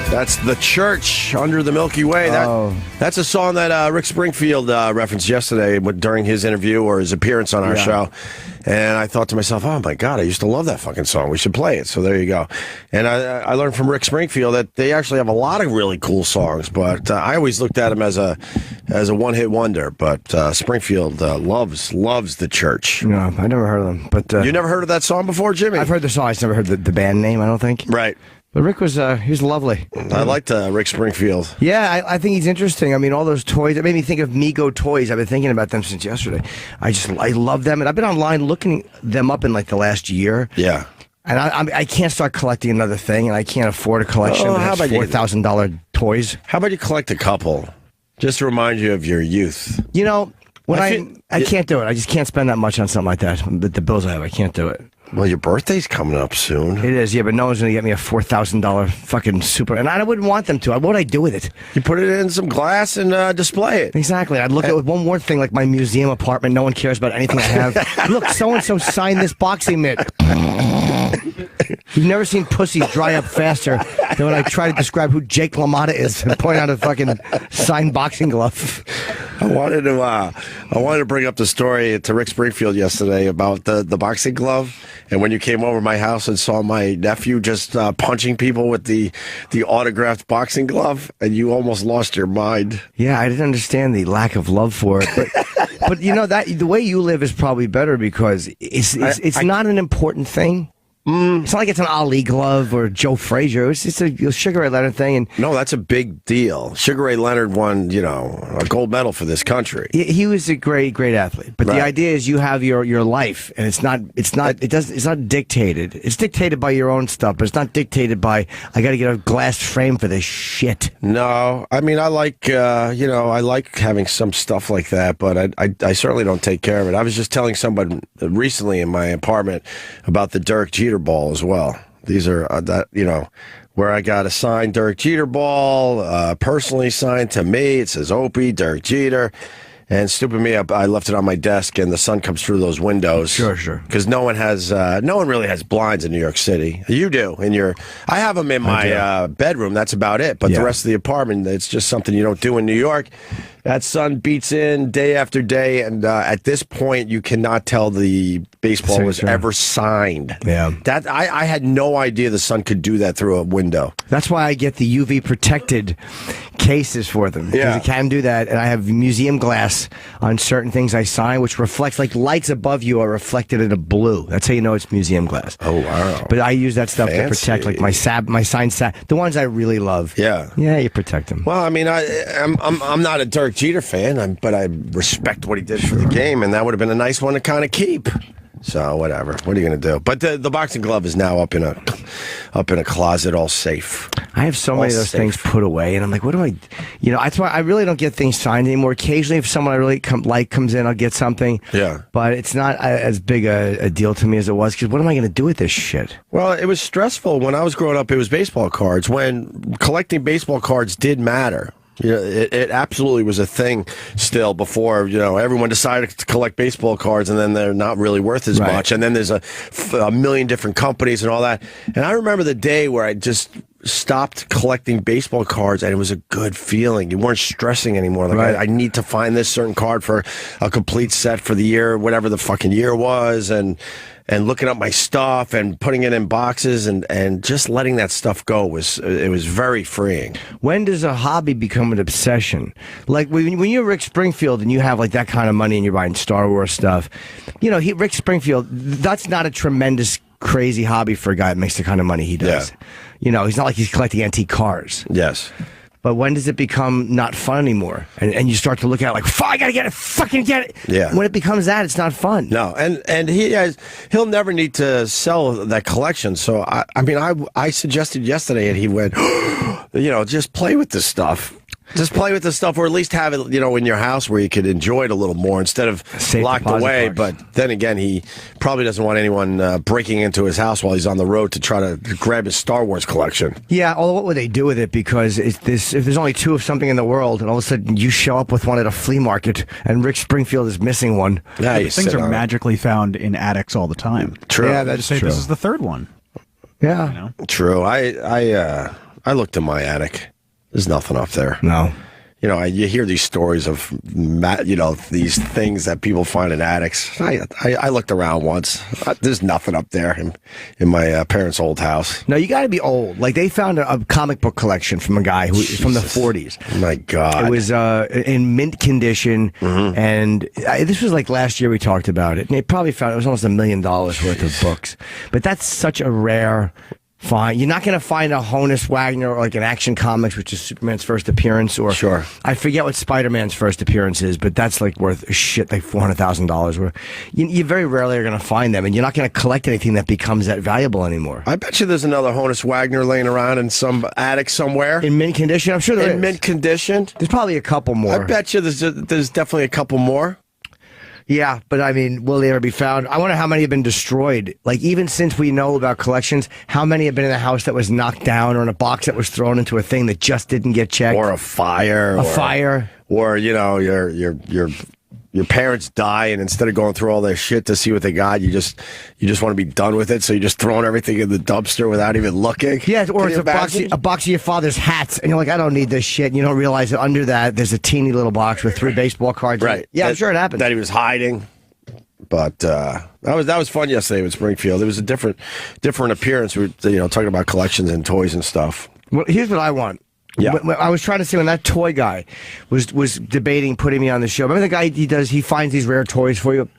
That's The Church, Under the Milky Way. That's a song that Rick Springfield referenced yesterday during his interview or his appearance on our show. And I thought to myself, oh, my God, I used to love that fucking song. We should play it. So there you go. And I learned from Rick Springfield that they actually have a lot of really cool songs. But I always looked at him as a one-hit wonder. But Springfield loves The Church. No, I never heard of them. But you never heard of that song before, Jimmy? I've heard the song. I just never heard the band name, I don't think. Right. But Rick was he was lovely. I liked Rick Springfield. Yeah, I think he's interesting. I mean, all those toys, it made me think of Mego toys. I've been thinking about them since yesterday. I love them, and I've been online looking them up in like the last year. Yeah. And I can't start collecting another thing, and I can't afford a collection of $4,000 toys. How about you collect a couple, just to remind you of your youth? You know, when I can't do it. I just can't spend that much on something like that. But the bills I have, I can't do it. Well, your birthday's coming up soon. It is, yeah, but no one's going to get me a $4,000 fucking super... And I wouldn't want them to. What would I do with it? You put it in some glass and display it. Exactly. I'd look at one more thing, like my museum apartment. No one cares about anything I have. Look, so-and-so signed this boxing mitt. You've never seen pussies dry up faster than when I try to describe who Jake LaMotta is and point out a fucking signed boxing glove. I wanted to bring up the story to Rick Springfield yesterday about the boxing glove. And when you came over my house and saw my nephew just punching people with the autographed boxing glove, and you almost lost your mind. Yeah, I didn't understand the lack of love for it. But you know, that the way you live is probably better because it's not an important thing. It's not like it's an Ali glove or Joe Frazier. It's just a Sugar Ray Leonard thing. No, that's a big deal. Sugar Ray Leonard won, a gold medal for this country. He was a great athlete. But the idea is you have your life, and it's not dictated. It's dictated by your own stuff, but it's not dictated by I got to get a glass frame for this shit. No, I mean I like I like having some stuff like that, but I certainly don't take care of it. I was just telling someone recently in my apartment about the Derek Jeter ball as well. These are where I got a signed Derek Jeter ball, personally signed to me. It says Opie, Derek Jeter. And stupid me, I left it on my desk, and the sun comes through those windows. Sure. Because no one really has blinds in New York City. You do. I have them in my bedroom. That's about it. But the rest of the apartment, it's just something you don't do in New York. That sun beats in day after day, and at this point, you cannot tell the baseball was ever signed. Yeah, I had no idea the sun could do that through a window. That's why I get the UV protected cases for them. Because it can do that, and I have museum glass on certain things I sign, which reflects like lights above you are reflected in a blue. That's how you know it's museum glass. Oh wow! But I use that stuff to protect like my signed the ones I really love. Yeah, you protect them. Well, I mean, I'm not a Derek Jeter fan, but I respect what he did for the game, and that would have been a nice one to kind of keep. So whatever. What are you going to do? But the boxing glove is now up in a closet, all safe. I have so many of those things put away, and I'm like, what do I? That's why I really don't get things signed anymore. Occasionally, if someone I really comes in, I'll get something. Yeah. But it's not as big a deal to me as it was, because what am I going to do with this shit? Well, it was stressful when I was growing up. It was baseball cards. When collecting baseball cards did matter. It absolutely was a thing still before, everyone decided to collect baseball cards, and then they're not really worth as much. And then there's a million different companies and all that. And I remember the day where I just stopped collecting baseball cards, and it was a good feeling. You weren't stressing anymore. Like, I need to find this certain card for a complete set for the year, whatever the fucking year was, and looking up my stuff and putting it in boxes and just letting that stuff go was very freeing. When does a hobby become an obsession? Like when you're Rick Springfield and you have like that kind of money and you're buying Star Wars stuff, Rick Springfield, that's not a tremendous crazy hobby for a guy that makes the kind of money he does. Yeah. He's not like he's collecting antique cars. Yes. But when does it become not fun anymore? And you start to look at it like, I gotta get it, fucking get it. Yeah. When it becomes that, it's not fun. No, and he'll never need to sell that collection. So I suggested yesterday, and he went, just play with this stuff. Just play with the stuff, or at least have it, in your house where you could enjoy it a little more instead of locked away. But then again, he probably doesn't want anyone breaking into his house while he's on the road to try to grab his Star Wars collection. Yeah, although what would they do with it? Because if there's only two of something in the world, and all of a sudden you show up with one at a flea market, and Rick Springfield is missing one. Yeah, things are magically found in attics all the time. True. Yeah, that's true. This is the third one. Yeah. True. I I looked in my attic. There's nothing up there. No. You know, you hear these stories of, you know, these things that people find in attics. I looked around once. There's nothing up there in my parents' old house. No, you got to be old. Like, they found a comic book collection from a guy from the 40s. Oh my God. It was in mint condition, and this was like last year we talked about it. And they probably found it was almost $1 million worth of books. But that's such a rare find. You're not going to find a Honus Wagner or like an Action Comics, which is Superman's first appearance, or Sure. I forget what Spider-Man's first appearance is, but that's like worth shit, like $400,000. You very rarely are going to find them, and you're not going to collect anything that becomes that valuable anymore. I bet you there's another Honus Wagner laying around in some attic somewhere. In mint condition, I'm sure there is. In mint condition? There's probably a couple more. I bet you there's definitely a couple more. Yeah, but I mean, will they ever be found? I wonder how many have been destroyed. Like, even since we know about collections, how many have been in a house that was knocked down, or in a box that was thrown into a thing that just didn't get checked? Or a fire. Fire. Or, you know, your parents die, and instead of going through all their shit to see what they got, you just want to be done with it, so you're just throwing everything in the dumpster without even looking. Yeah, or Can it's a box of your father's hats, and you're like, I don't need this shit, and you don't realize that under that there's a teeny little box with 3 baseball cards. Right. Yeah, I'm sure it happened. That he was hiding. But that was fun yesterday with Springfield. It was a different appearance. We were talking about collections and toys and stuff. Well, here's what I want. Yeah. I was trying to say, when that toy guy was debating putting me on the show. Remember the guy he finds these rare toys for you?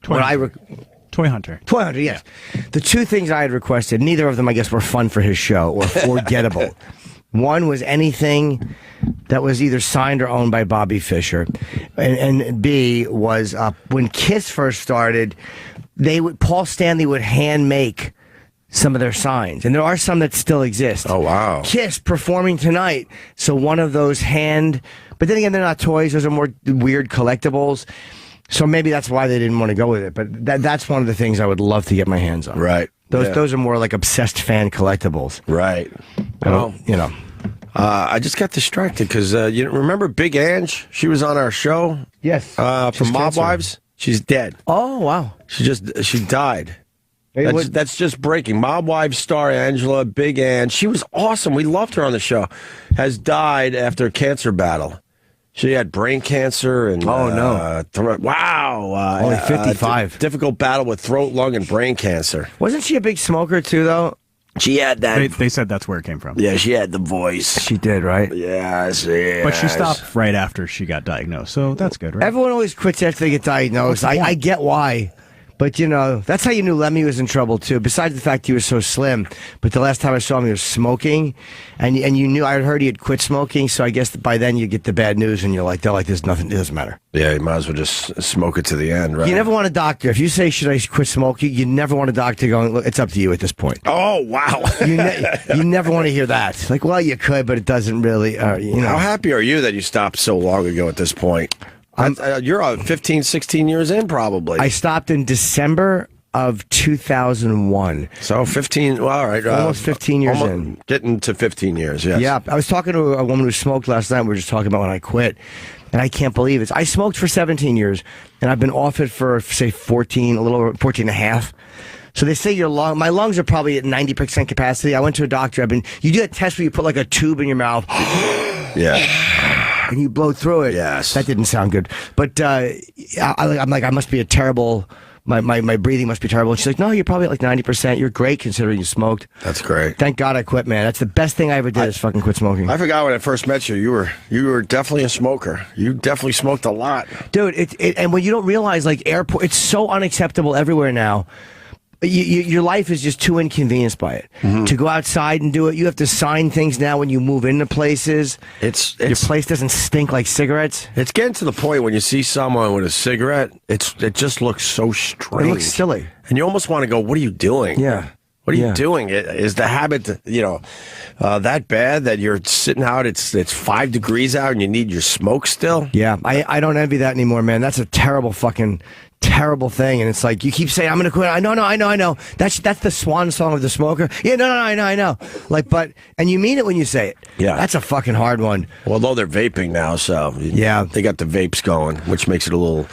Toy Hunter. Toy Hunter, yes. The 2 things I had requested, neither of them, I guess, were fun for his show or forgettable. One was anything that was either signed or owned by Bobby Fischer, and B was when Kiss first started, Paul Stanley would hand make some of their signs, and there are some that still exist. Oh, wow. Kiss performing tonight, so one of those but then again, they're not toys, those are more weird collectibles, so maybe that's why they didn't want to go with it, but that's one of the things I would love to get my hands on. Right. Those are more like obsessed fan collectibles. Right. Well, I just got distracted because you remember Big Ange? She was on our show. Yes. From Mob cancer. Wives. She's dead. Oh, wow. She died. Hey, That's just breaking. Mob Wives star Angela, Big Ange. She was awesome. We loved her on the show. Has died after a cancer battle. She had brain cancer and Oh, no. Only 55. Difficult battle with throat, lung, and brain cancer. Wasn't she a big smoker, too, though? She had that. They said that's where it came from. Yeah, she had the voice. She did, right? Yes. But she stopped right after she got diagnosed, so that's good, right? Everyone always quits after they get diagnosed. I get why. But, that's how you knew Lemmy was in trouble, too, besides the fact he was so slim. But the last time I saw him, he was smoking, and you knew, I had heard he had quit smoking, so I guess by then you get the bad news, and they're like, there's nothing, it doesn't matter. Yeah, you might as well just smoke it to the end, right? You never want a doctor. If you say, should I quit smoking, you never want a doctor going, look, it's up to you at this point. Oh, wow. You never want to hear that. Like, well, you could, but it doesn't really, How happy are you that you stopped so long ago at this point? You're 15, 16 years in, probably. I stopped in December of 2001. So 15, well, all right. Almost 15 years in. Getting to 15 years, yes. Yeah, I was talking to a woman who smoked last night. We were just talking about when I quit. And I can't believe it. I smoked for 17 years, and I've been off it for, say, 14, a little over 14 and a half. So they say my lungs are probably at 90% capacity. I went to a doctor. You do a test where you put like a tube in your mouth. Yeah. And you blow through it. Yes. That didn't sound good. But I'm like, I must be a terrible, my breathing must be terrible. And she's like, no, you're probably at like 90%. You're great considering you smoked. That's great. Thank God I quit, man. That's the best thing I ever did is fucking quit smoking. I forgot when I first met you. You were definitely a smoker. You definitely smoked a lot. Dude, and when you don't realize, like, it's so unacceptable everywhere now. Your life is just too inconvenienced by it. Mm-hmm. To go outside and do it, you have to sign things now when you move into places. Your place doesn't stink like cigarettes. It's getting to the point when you see someone with a cigarette, it just looks so strange. It looks silly. And you almost want to go, what are you doing? Yeah. What are you doing? Is the habit, that bad that you're sitting out, it's 5 degrees out and you need your smoke still? Yeah, I don't envy that anymore, man. That's a terrible terrible thing, and it's like you keep saying I'm gonna quit. I know. That's the swan song of the smoker. Yeah, no, I know. Like, but and you mean it when you say it. Yeah, that's a fucking hard one. Well, though they're vaping now, so yeah, they got the vapes going, which makes it a little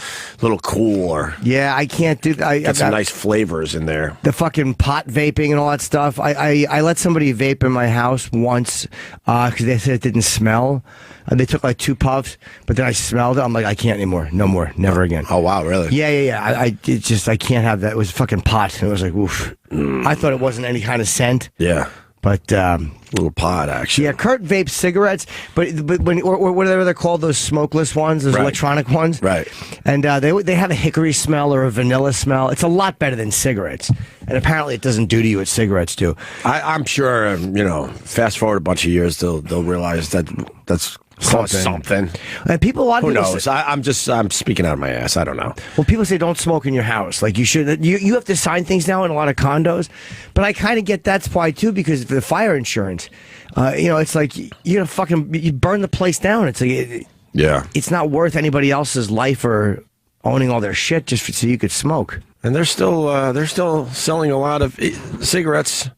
cooler. Yeah, I can't do that. Got some nice flavors in there. The fucking pot vaping and all that stuff. I let somebody vape in my house once because they said it didn't smell. They took like 2 puffs, but then I smelled it. I'm like, I can't anymore. No more. Never again. Oh, wow, really? Yeah. I can't have that. It was fucking pot. And it was like, oof. I thought it wasn't any kind of scent. Yeah. But little pot, actually. Yeah, Kurt vapes cigarettes, but when or whatever they're called, those smokeless ones, those electronic ones, right? And they have a hickory smell or a vanilla smell. It's a lot better than cigarettes, and apparently it doesn't do to you what cigarettes do. I'm sure fast forward a bunch of years, they'll realize that's something. And a lot of Who people knows? I'm speaking out of my ass. I don't know. Well, people say don't smoke in your house. Like you should. You have to sign things now in a lot of condos. But I kind of get that's why too, because of the fire insurance. It's like you burn the place down. It's like it's not worth anybody else's life or owning all their shit just so you could smoke. And they're still selling a lot of cigarettes.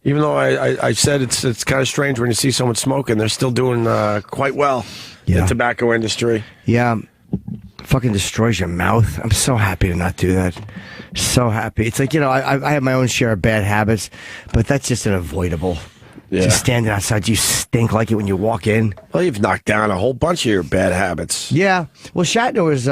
Even though I said it's kind of strange when you see someone smoking, they're still doing quite well in the tobacco industry. Yeah, fucking destroys your mouth. I'm so happy to not do that. So happy. It's like, I have my own share of bad habits, but that's just unavoidable. Yeah. Just standing outside, you stink like it when you walk in. Well, you've knocked down a whole bunch of your bad habits. Yeah. Well, Shatner was...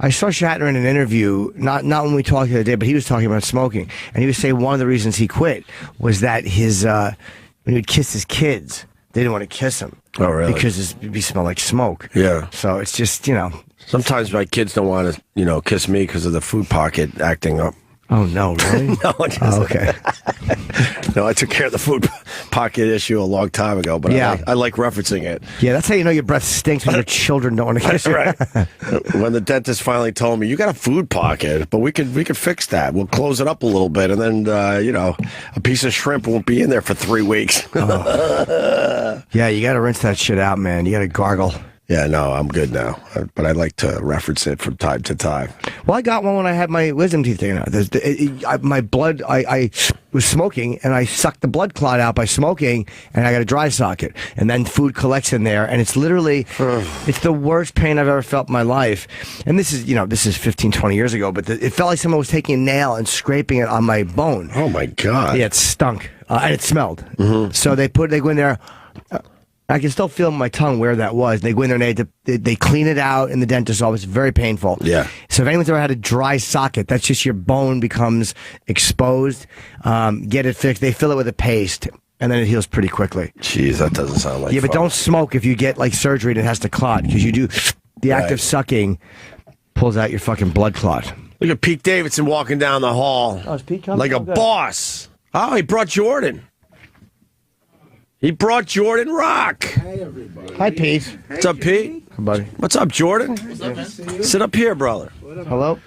I saw Shatner in an interview, not when we talked the other day, but he was talking about smoking. And he was saying one of the reasons he quit was that when he would kiss his kids, they didn't want to kiss him. Oh, really? Because he smelled like smoke. Yeah. So it's just, Sometimes my kids don't want to, kiss me because of the food pocket acting up. Oh, no, really? No, okay. No, I took care of the food pocket issue a long time ago, but I like referencing it. Yeah, that's how you know your breath stinks when your children don't want to kiss you. Right. When the dentist finally told me, you got a food pocket, but we could fix that. We'll close it up a little bit, and then, a piece of shrimp won't be in there for 3 weeks. Yeah, you got to rinse that shit out, man. You got to gargle. Yeah, no, I'm good now, but I like to reference it from time to time. Well, I got one when I had my wisdom teeth taken out. My blood, I was smoking, and I sucked the blood clot out by smoking, and I got a dry socket. And then food collects in there, and it's literally, it's the worst pain I've ever felt in my life. And this is 15, 20 years ago, but it felt like someone was taking a nail and scraping it on my bone. Oh, my God. Yeah, it stunk, and it smelled. Mm-hmm. So they go in there... I can still feel in my tongue where that was. They go in there and they clean it out in the dentist's office. It's very painful. Yeah. So if anyone's ever had a dry socket, that's just your bone becomes exposed. Get it fixed. They fill it with a paste, and then it heals pretty quickly. Jeez, that doesn't sound like fun. But don't smoke if you get like surgery and it has to clot, because you do the act of sucking pulls out your fucking blood clot. Look at Pete Davidson walking down the hall. Oh, is Pete coming? Like a boss. Oh, he brought Jordan. He brought Jordan Rock. Hey, everybody. Hi, Pete. What's up, Pete? Hi, buddy. What's up, Jordan? What's up, man? Sit up here, brother. Hello.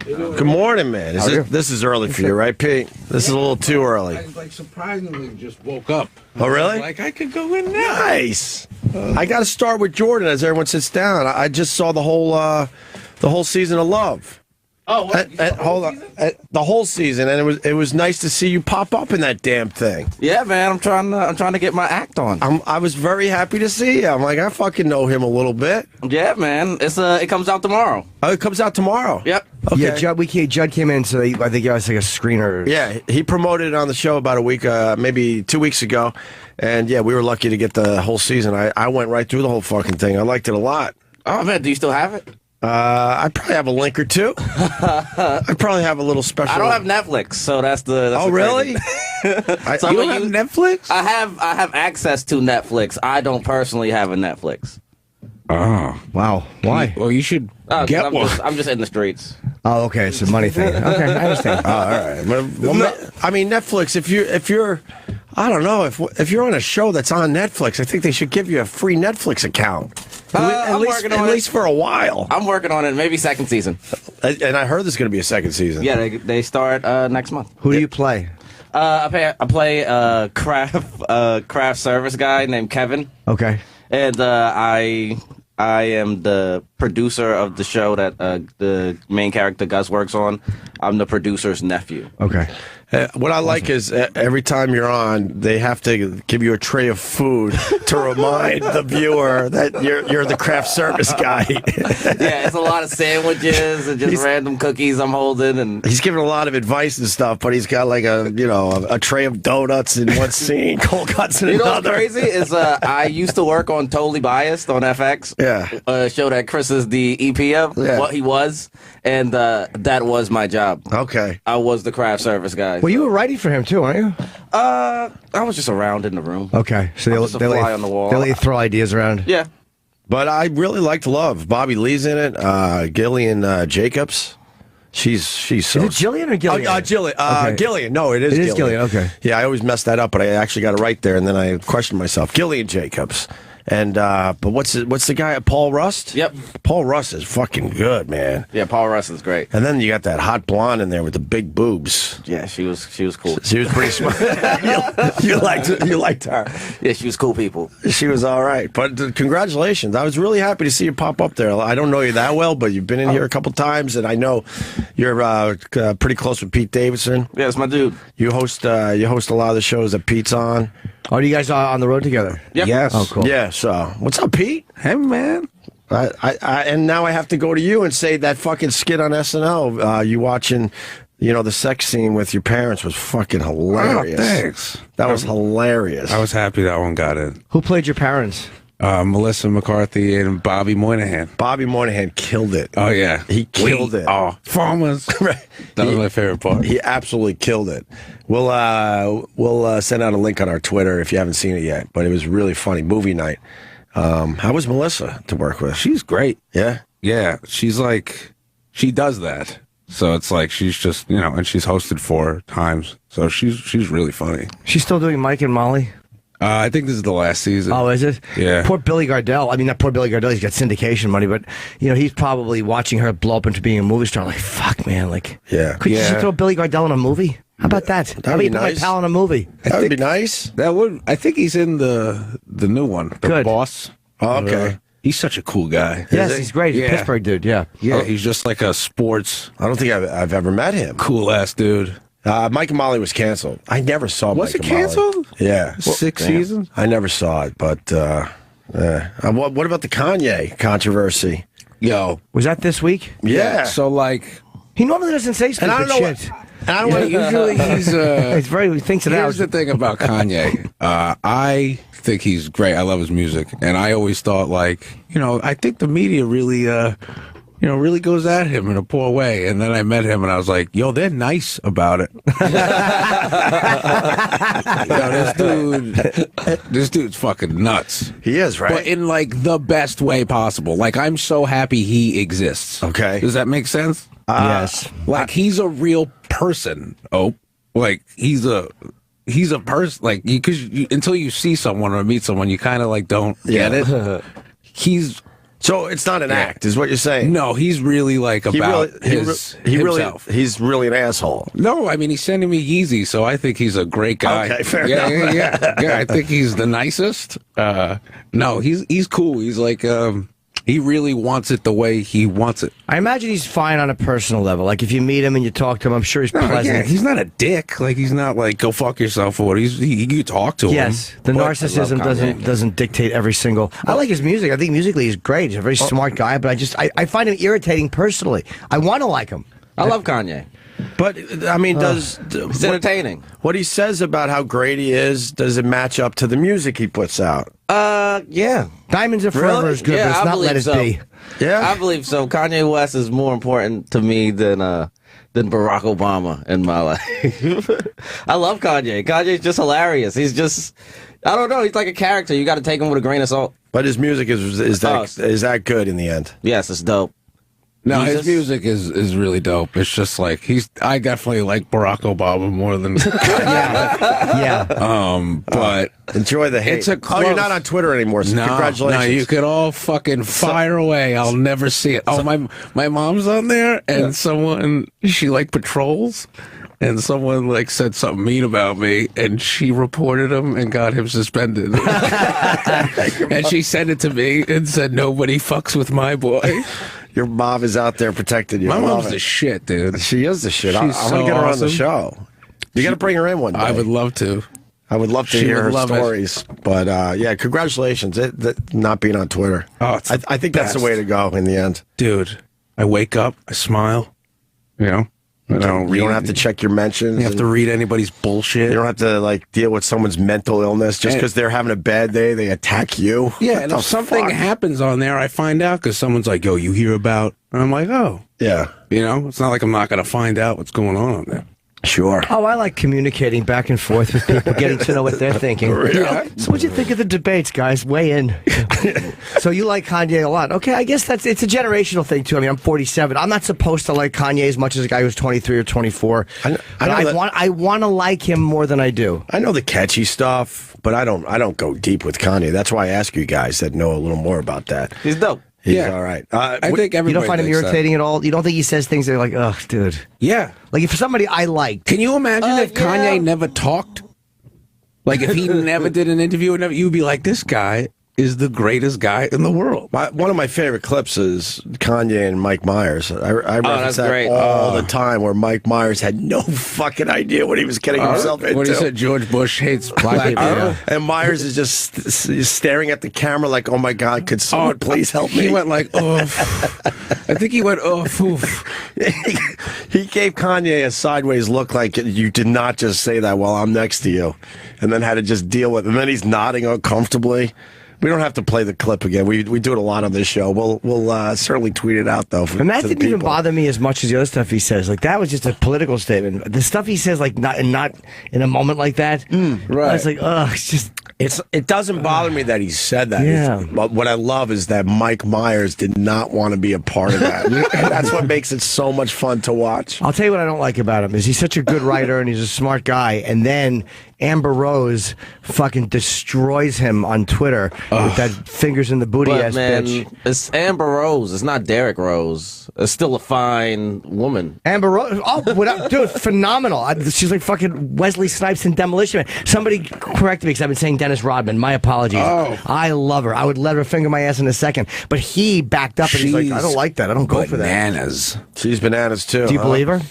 Good morning, man. This is early for you, right, Pete? This is a little too early. I surprisingly just woke up. Oh, really? I could go in now. Nice. I got to start with Jordan as everyone sits down. I just saw the whole season of Love. Oh, what? Hold on. The whole season, and it was nice to see you pop up in that damn thing. Yeah, man, I'm trying to get my act on. I was very happy to see you. I'm like, I fucking know him a little bit. Yeah, man, it comes out tomorrow. Oh, it comes out tomorrow. Yep. Okay. Yeah, Judd came in, so I think he was like a screener. Yeah, he promoted it on the show about a week, maybe 2 weeks ago, and yeah, we were lucky to get the whole season. I went right through the whole fucking thing. I liked it a lot. Oh man, do you still have it? I probably have a link or two. I probably have a little special. I don't have Netflix, so that's the. Oh, really? So you don't have Netflix? I have access to Netflix. I don't personally have a Netflix. Oh, wow. Why? Well, you should get one. I'm just in the streets. Oh, okay. It's a money thing. Okay, I understand. Oh, all right. Well, I mean, Netflix. If you're, I don't know, if you're on a show that's on Netflix, I think they should give you a free Netflix account. At least for a while. I'm working on it. Maybe second season. And I heard there's going to be a second season. Yeah, they start next month. Who do you play? I play a craft service guy named Kevin. Okay. And I I am the producer of the show that the main character Gus works on. I'm the producer's nephew. Okay. What I like is every time you're on, they have to give you a tray of food to remind the viewer that you're the craft service guy. Yeah, it's a lot of sandwiches and just random cookies I'm holding, and he's giving a lot of advice and stuff, but he's got like a tray of donuts in one scene, cold cuts in you know another. what's crazy is I used to work on Totally Biased on FX. Yeah, a show that Chris is the EP of. Yeah. What he was, and that was my job. Okay, I was the craft service guy. Well, you were writing for him too, aren't you? I was just around in the room. Okay, so I'm just a fly on the wall. they let you throw ideas around. Yeah. but I really liked Love. Bobby Lee's in it. Gillian Jacobs. She's so. Is it Jillian or Gillian? Gillian. Okay. Gillian. No, it is. It is Gillian, okay. Yeah, I always mess that up, but I actually got it right there, and then I questioned myself. Gillian Jacobs. And but what's the guy? Paul Rust. Yep. Paul Rust is fucking good, man. Yeah, Paul Russell's great. And then you got that hot blonde in there with the big boobs. Yeah, she was cool. She was pretty smart. you liked her. Yeah, she was cool people. She was all right. But congratulations. I was really happy to see you pop up there. I don't know you that well, but you've been in here a couple times, and I know you're pretty close with Pete Davidson. Yeah, it's my dude. You host a lot of the shows that Pete's on. Are you guys on the road together? Yep. Yes. Oh, cool. Yeah, so what's up, Pete? Hey, man. And now I have to go to you and say that fucking skit on SNL. You watching, the sex scene with your parents was fucking hilarious. Oh, thanks. That was hilarious. I was happy that one got in. Who played your parents? Melissa McCarthy and Bobby Moynihan. Bobby Moynihan killed it. Oh, yeah. He killed it. Oh, farmers. Right. That was my favorite part. He absolutely killed it. We'll send out a link on our Twitter if you haven't seen it yet. But it was really funny. Movie night. How was Melissa to work with? She's great. Yeah. Yeah. She's like, she does that. So it's like she's just, and she's hosted 4 times. So she's really funny. She's still doing Mike and Molly? I think this is the last season. Oh, is it? Yeah. Poor Billy Gardell. I mean, not poor Billy Gardell. He's got syndication money, but he's probably watching her blow up into being a movie star. Like, fuck, man. Like, Yeah. Could you Yeah. just throw Billy Gardell in a movie? How about that? How about be you put nice. my pal in a movie? That would be nice. I think he's in the new one. The Good. Boss. Oh, okay. He's such a cool guy. Yes, he? he's great. He's a Yeah. Pittsburgh dude. Yeah. Yeah, he's just like a sports I don't think I've ever met him. cool ass dude. Mike and Molly was canceled. I never saw Was Mike it and Molly. canceled? Yeah. 6 seasons? I never saw it, but what about the Kanye controversy? Yo. Was that this week? Yeah. So like, He normally doesn't say And I stupid don't know shit. And I don't want to usually he's He thinks it out. Here's the thing about Kanye. I think he's great. I love his music, and I always thought like, I think the media really, really goes at him in a poor way. And then I met him, and I was like, yo, they're nice about it. This dude's fucking nuts. He is, right? But in like the best way possible. Like I'm so happy he exists. Okay. Does that make sense? Yes. Like he's a real person. Oh, like he's a person. Like because until you see someone or meet someone, you kind of like don't get it. So it's not an act, is what you're saying? No, he's really like about himself. He's really an asshole. No, I mean he's sending me Yeezy, so I think he's a great guy. Okay, fair yeah, enough. Yeah. I think he's the nicest. No, he's cool. He's like he really wants it the way he wants it. I imagine he's fine on a personal level. Like if you meet him and you talk to him, I'm sure he's pleasant. Yeah, he's not a dick. Like he's not like go fuck yourself or what. You talk to him. Yes, the narcissism doesn't dictate every single. I like his music. I think musically he's great. He's a very smart guy, but I find him irritating personally. I want to like him. I love Kanye. But I mean, It's entertaining. what he says about how great he is, does it match up to the music he puts out? Yeah. Diamonds Are Forever Really? is good, Yeah, but it's I not Let It believe Be. Yeah. I believe so. Kanye West is more important to me than Barack Obama in my life. I love Kanye. Kanye's just hilarious. He's just, I don't know. He's like a character. You got to take him with a grain of salt. But his music is that good in the end? Yes, it's dope. No, Jesus. his music is really dope. It's just like I definitely like Barack Obama more than Yeah. but Enjoy the hate. It's a Oh, you're close- not on Twitter anymore, so congratulations. No, you could all fucking fire away. I'll never see it. Oh, my mom's on there, and someone she like patrols, and someone like said something mean about me, and she reported him and got him suspended. And she sent it to me and said, "Nobody fucks with my boy." Your mom is out there protecting you. My I love mom's it. the shit, dude. She is the shit. I She's want so to get her on the awesome. show. You got to bring her in one day. I would love to. I would love to She hear would her love it. stories. But yeah, congratulations. Not being on Twitter. Oh, it's I think that's the best. way to go in the end. Dude, I wake up, I smile, you know. I don't You don't have to check your mentions. You have to and read anybody's bullshit. you don't have to like deal with someone's mental illness just And- because they're having a bad day. They attack you. Yeah, What and the if something fuck? happens on there, I find out because someone's like, "Yo, you hear about?" And I'm like, "Oh, Yeah, you know." It's not like I'm not gonna find out what's going on there. sure. Oh, I like communicating back and forth with people, getting to know what they're thinking. Yeah. So, what'd you think of the debates, guys? Weigh in. So, you like Kanye a lot? Okay, I guess it's a generational thing too. I mean, I'm 47. I'm not supposed to like Kanye as much as a guy who's 23 or 24. I know But I that- want to like him more than I do. I know the catchy stuff, but I don't go deep with Kanye. That's why I ask you guys that know a little more about that. He's dope. He's Yeah. all right. I think everybody You don't find him thinks that. irritating at all? You don't think he says things that are like, ugh, dude. Yeah. Like if somebody I liked. Can you imagine if yeah. Kanye never talked? Like if he never did an interview, and you'd be like, "This guy is the greatest guy in the world." One of my favorite clips is Kanye and Mike Myers. I reference that's that great. all the time, where Mike Myers had no fucking idea what he was getting himself into. What he said, George Bush hates black people. Yeah. And Myers is just staring at the camera like, "Oh my God, could someone please help me?" He went like, "Oh," I think he went, "Oh." Oof. He gave Kanye a sideways look like you did not just say that while I'm next to you, and then had to just deal with it. And then he's nodding uncomfortably. We don't have to play the clip again. We do it a lot on this show. We'll certainly tweet it out though. And that to the didn't even people. bother me as much as the other stuff he says. Like that was just a political statement. The stuff he says, like not in a moment like that. right. I was like, ugh, it's just. It doesn't bother me that he said that. Yeah. But what I love is that Mike Myers did not want to be a part of that. And that's what makes it so much fun to watch. I'll tell you what I don't like about him is he's such a good writer and he's a smart guy, and then Amber Rose fucking destroys him on Twitter with that fingers in the booty But ass man, bitch. it's Amber Rose. It's not Derek Rose. It's still a fine woman. Amber Rose, dude, phenomenal. She's like fucking Wesley Snipes in Demolition Man. Somebody correct me because I've been saying Dennis Rodman. My apologies. Oh. I love her. I would let her finger my ass in a second. But he backed up and he's like, I don't like that. I don't go for that. Bananas. She's bananas too. Do you believe her?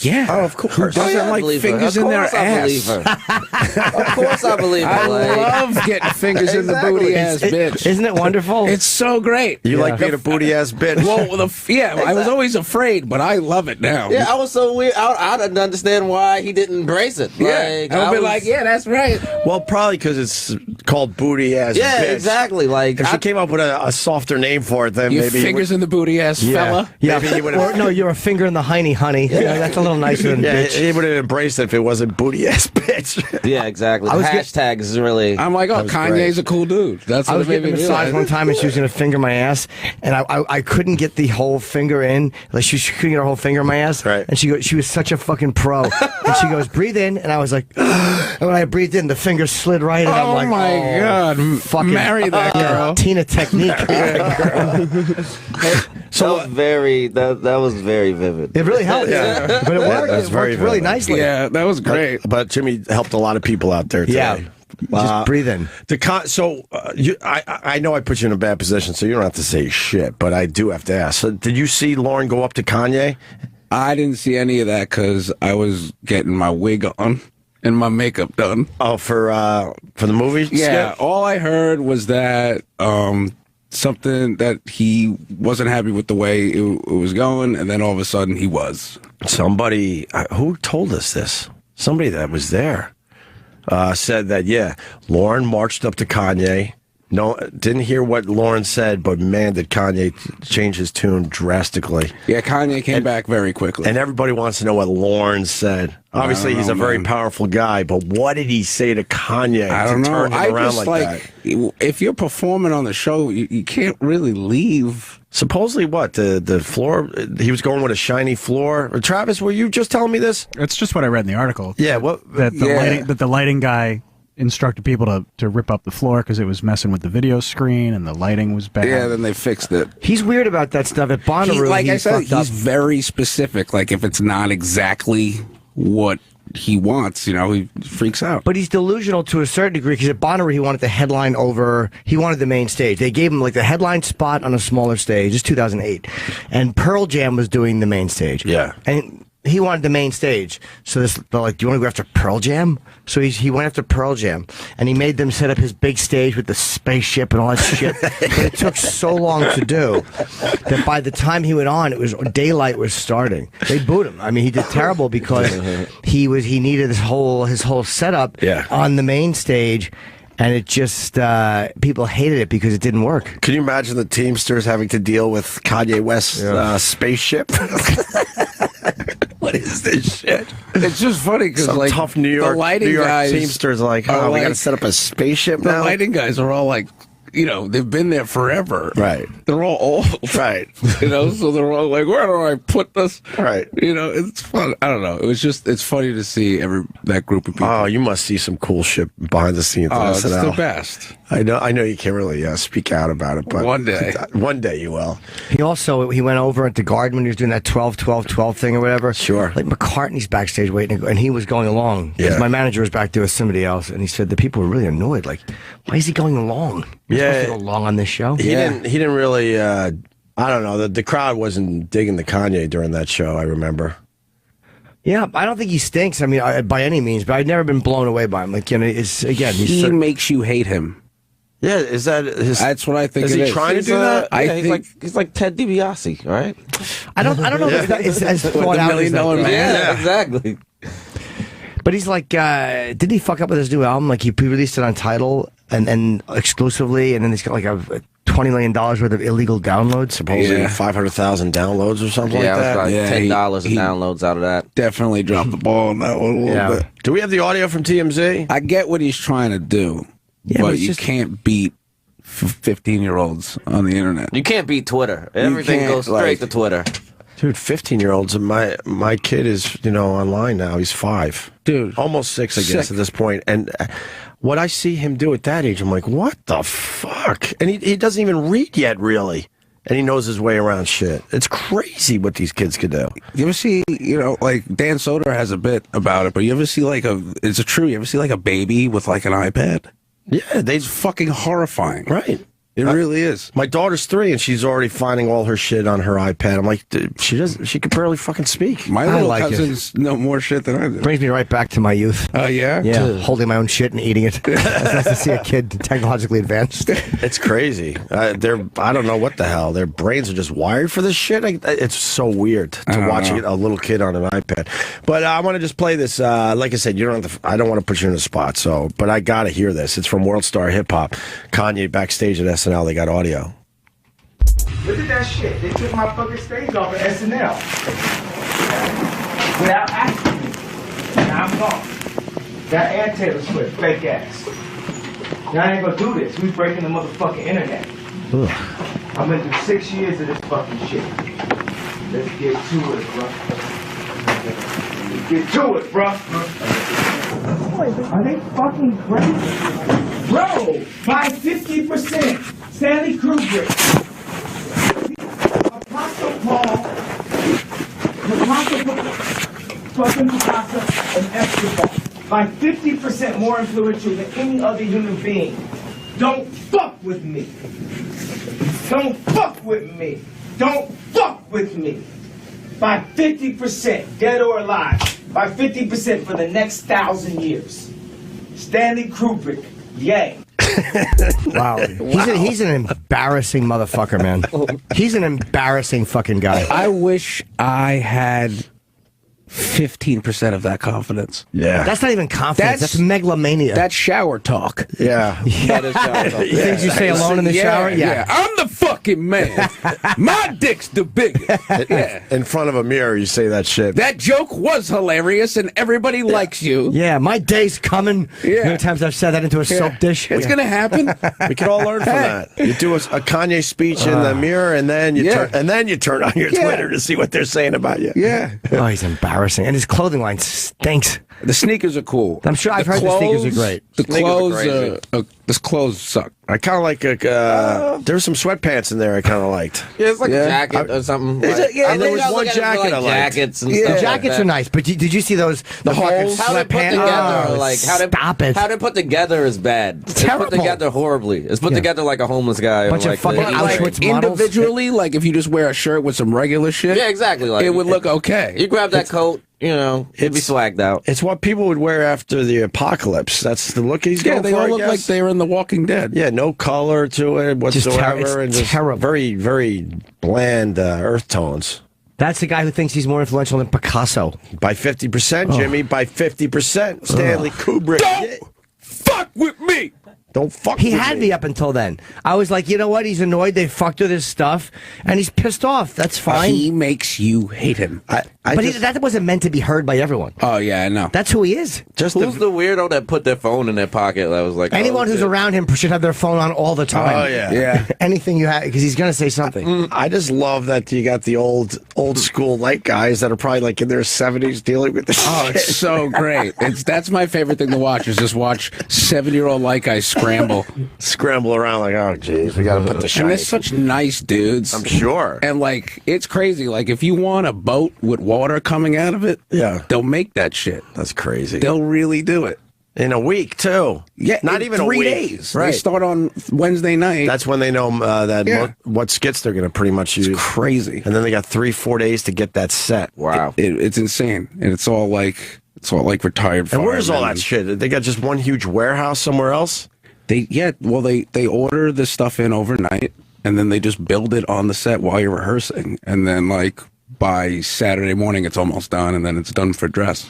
Yeah. Oh, of course. Who doesn't I like believe her. fingers Of in their course I believe ass? her. Of course I believe her. I Like, love getting fingers in the Exactly. booty ass bitch. Isn't it wonderful? It's so great. You Yeah. like being a booty ass bitch? Well, I was always afraid, but I love it now. yeah, I was so weird. I didn't understand why he didn't embrace it. Yeah. Like, I would be was- like, yeah, that's right. Well, probably because it's called booty ass yeah, bitch. exactly. Like, If she I- came up with a softer name for it, then You maybe fingers in the booty ass fella. Yeah. Maybe he would've- Or, no, you're a finger in the hiney, honey. Yeah, that's a little nicer than yeah, bitch. he would have embraced it if it wasn't booty ass bitch. yeah, exactly. I was Hashtag is really. I'm like, oh, was Kanye's great. a cool dude. That's I what was it made getting a me massage realize. one time and she was going to finger my ass, and I couldn't get the whole finger in. Like she couldn't get her whole finger in my ass. Right. And she was such a fucking pro. And she goes, breathe in, and I was like, and when I breathed in, the finger slid right, and I'm Oh like, my God. fucking Marry that girl. Tina technique. So that was very vivid. It really helped. Yeah. But it worked. that's It very worked really vivid. nicely. Yeah, that was great. But Jimmy helped a lot of people out there today. Yeah. Just breathe in. I know I put you in a bad position, so you don't have to say shit, but I do have to ask. So did you see Lauren go up to Kanye? I didn't see any of that because I was getting my wig on and my makeup done. Oh, for the movie? Yeah, skit? all I heard was that something that he wasn't happy with the way it was going, and then all of a sudden he was. Somebody who told us this? Somebody that was there said that Lauren marched up to Kanye. No, didn't hear what Lauren said, but man, did Kanye change his tune drastically. Yeah, Kanye came back very quickly. And everybody wants to know what Lauren said. Obviously, he's a very powerful guy, but what did he say to Kanye I don't to know. turn him I around just like that? if you're performing on the show, you can't really leave. Supposedly, what the floor? He was going with a shiny floor. Travis, were you just telling me this? It's just what I read in the article. Yeah. What? That the Yeah. lighting, that the lighting guy instructed people to rip up the floor because it was messing with the video screen and the lighting was bad. Yeah, then they fixed it. He's weird about that stuff. At Bonnaroo, Like I said, fucked up. he's very specific. Like if it's not exactly what he wants, he freaks out. But he's delusional to a certain degree because at Bonnaroo he wanted the headline over. He wanted the main stage. They gave him like the headline spot on a smaller stage. It's 2008, and Pearl Jam was doing the main stage. Yeah. and he wanted the main stage. So they're like, "Do you want to go after Pearl Jam?" So he went after Pearl Jam, and he made them set up his big stage with the spaceship and all that shit. But it took so long to do that by the time he went on, daylight was starting. They booed him. I mean, he did terrible because he needed his whole setup on the main stage. And it just, people hated it because it didn't work. Can you imagine the Teamsters having to deal with Kanye West's spaceship? What is this shit? It's just funny because like tough New York guys Teamsters are like, oh, we got to set up a spaceship the now. The lighting guys are all like, they've been there forever. Right. They're all old. Right. So they're all like, where do I put this? Right. It's fun. I don't know. It's funny to see that group of people. Oh, you must see some cool shit behind the scenes. Oh, at it's SNL. the best. I know you can't really speak out about it, but one day you will. He went over at the Garden when he was doing that 12-12-12 thing or whatever. Sure. Like McCartney's backstage waiting, and he was going along. Yeah. My manager was back there with somebody else, and he said the people were really annoyed. Like, why is he going along? You're supposed to go along on this show. He didn't really. I don't know. The crowd wasn't digging the Kanye during that show. I remember. Yeah, I don't think he stinks. I mean, by any means, but I've never been blown away by him. Like, he makes you hate him. Yeah, is that his? That's what I think. Is he trying to do that? I think he's like Ted DiBiase, right? I don't know if it's as thought out as $1 million that. man. Yeah, exactly. But he's like, didn't he fuck up with his new album? Like he released it on Tidal and exclusively, and then he's got like a $20 million worth of illegal downloads. Supposedly 500,000 downloads or something like Yeah, that. it was like $10 in he downloads out of that. Definitely dropped the ball on that one a little bit. Do we have the audio from TMZ? I get what he's trying to do, but you can't beat 15-year-olds on the internet. You can't beat Twitter. Everything can't, goes straight to Twitter. Dude, 15-year-olds. My kid is online now. He's 5. Dude, almost 6, I guess, at this point. And what I see him do at that age, I'm like, what the fuck? And he doesn't even read yet, really. And he knows his way around shit. It's crazy what these kids could do. You ever see, like Dan Soder has a bit about it, but you ever see you ever see like a baby with like an iPad? Yeah, It's fucking horrifying. right. It really is. My daughter's 3, and she's already finding all her shit on her iPad. I'm like, dude, she could barely fucking speak. My little cousins know more shit than I do. Brings me right back to my youth. Oh, yeah? Yeah, holding my own shit and eating it. It's nice to see a kid technologically advanced. It's crazy. I don't know what the hell. Their brains are just wired for this shit. It's so weird to watch a little kid on an iPad. But I want to just play this. Like I said, you don't have to, I don't want to put you in the spot. But I got to hear this. It's from World Star Hip Hop. Kanye backstage at SNL. They got audio. Look at that shit. They took my fucking stage off at SNL. Without asking me. Now I'm gone. That and Taylor Swift, fake ass. Now I ain't gonna do this. We breaking the motherfucking internet. I've been through 6 years of this fucking shit. Let's get to it, bro. Let's get to it, bro. Are they fucking crazy? Bro, by 50%. Stanley Kubrick. Apostle Paul. Fucking Picasso and Escobar. By 50% more influential than any other human being. Don't fuck with me. Don't fuck with me. Don't fuck with me. By 50%, dead or alive. By 50% for the next 1,000 years. Stanley Kubrick, yay. Wow. He's an embarrassing motherfucker, man. He's an embarrassing fucking guy. I wish I had 15% of that confidence. Yeah. That's not even confidence. That's megalomania. That's shower talk. Yeah. That is Things you say alone in the shower? Yeah. I'm the fucking man. My dick's the biggest. Yeah. In front of a mirror, you say that shit. That joke was hilarious and everybody likes you. Yeah, my day's coming. Yeah. You know how many times I've said that into a soap dish? It's going to happen. We can all learn from that. You do a Kanye speech in the mirror, and then you turn on your Twitter to see what they're saying about you. Yeah. Oh, he's embarrassing. And his clothing line stinks. The sneakers are cool. I'm sure I've heard the sneakers are great. The Sneakers are clothes crazy. the clothes suck. I kind of like. There was some sweatpants in there. I kind of liked. Yeah, it's like Yeah. a jacket or something. Is it? Yeah, I there think was I look one at it for, jacket I liked. jackets and Yeah. stuff. The jackets like are nice, but did you see those? The holes? How they put sweatpants? together, Oh, like stop it. How they put together is bad. It's terrible. put together horribly. It's put Yeah. together like a homeless guy. Bunch of like fucking like, Auschwitz models. Individually, like if you just wear a shirt with some regular shit, Yeah, exactly. Like it would look okay. You grab that coat, it'd be swagged out. It's what people would wear after the apocalypse. That's the look he's Yeah, going they for. all I look guess. like they were in The Walking Dead. Yeah, no color to it Just whatsoever, and just terrible. very, very bland earth tones. That's the guy who thinks he's more influential than Picasso. By 50%, Jimmy. By 50%, Stanley Kubrick. Don't fuck with me. Don't fuck. He with had me up until then. I was like, you know what? He's annoyed. They fucked with his stuff, and he's pissed off. That's fine. He makes you hate him. That wasn't meant to be heard by everyone. Oh yeah, I know. That's who he is. just Who's the weirdo that put their phone in their pocket? That was like Anyone who's shit. around him should have their phone on all the time. Oh, yeah. Yeah. Anything you have, because he's going to say something. I just love that you got the old school light guys that are probably like in their 70s dealing with this. Oh, it's so great. That's my favorite thing to watch is just watch 7-year-old like guys scramble. Scramble around like, oh, jeez, we got to put the And shiny. they're such nice dudes. I'm sure. And like, it's crazy. Like, if you want a boat with water coming out of it, Yeah. they'll make that shit. That's crazy. They'll really do it. In a week, too. Yeah, Not in even a 3 week. days. Right. They start on Wednesday night. That's when they know that Yeah. what skits they're going to pretty much use. crazy. And then they got 3-4 days to get that set. Wow. It's insane, and it's all like retired. And where's all firemen. that shit? They got just one huge warehouse somewhere else? They order the stuff in overnight, and then they just build it on the set while you're rehearsing, and then like by Saturday morning it's almost done, and then it's done for dress.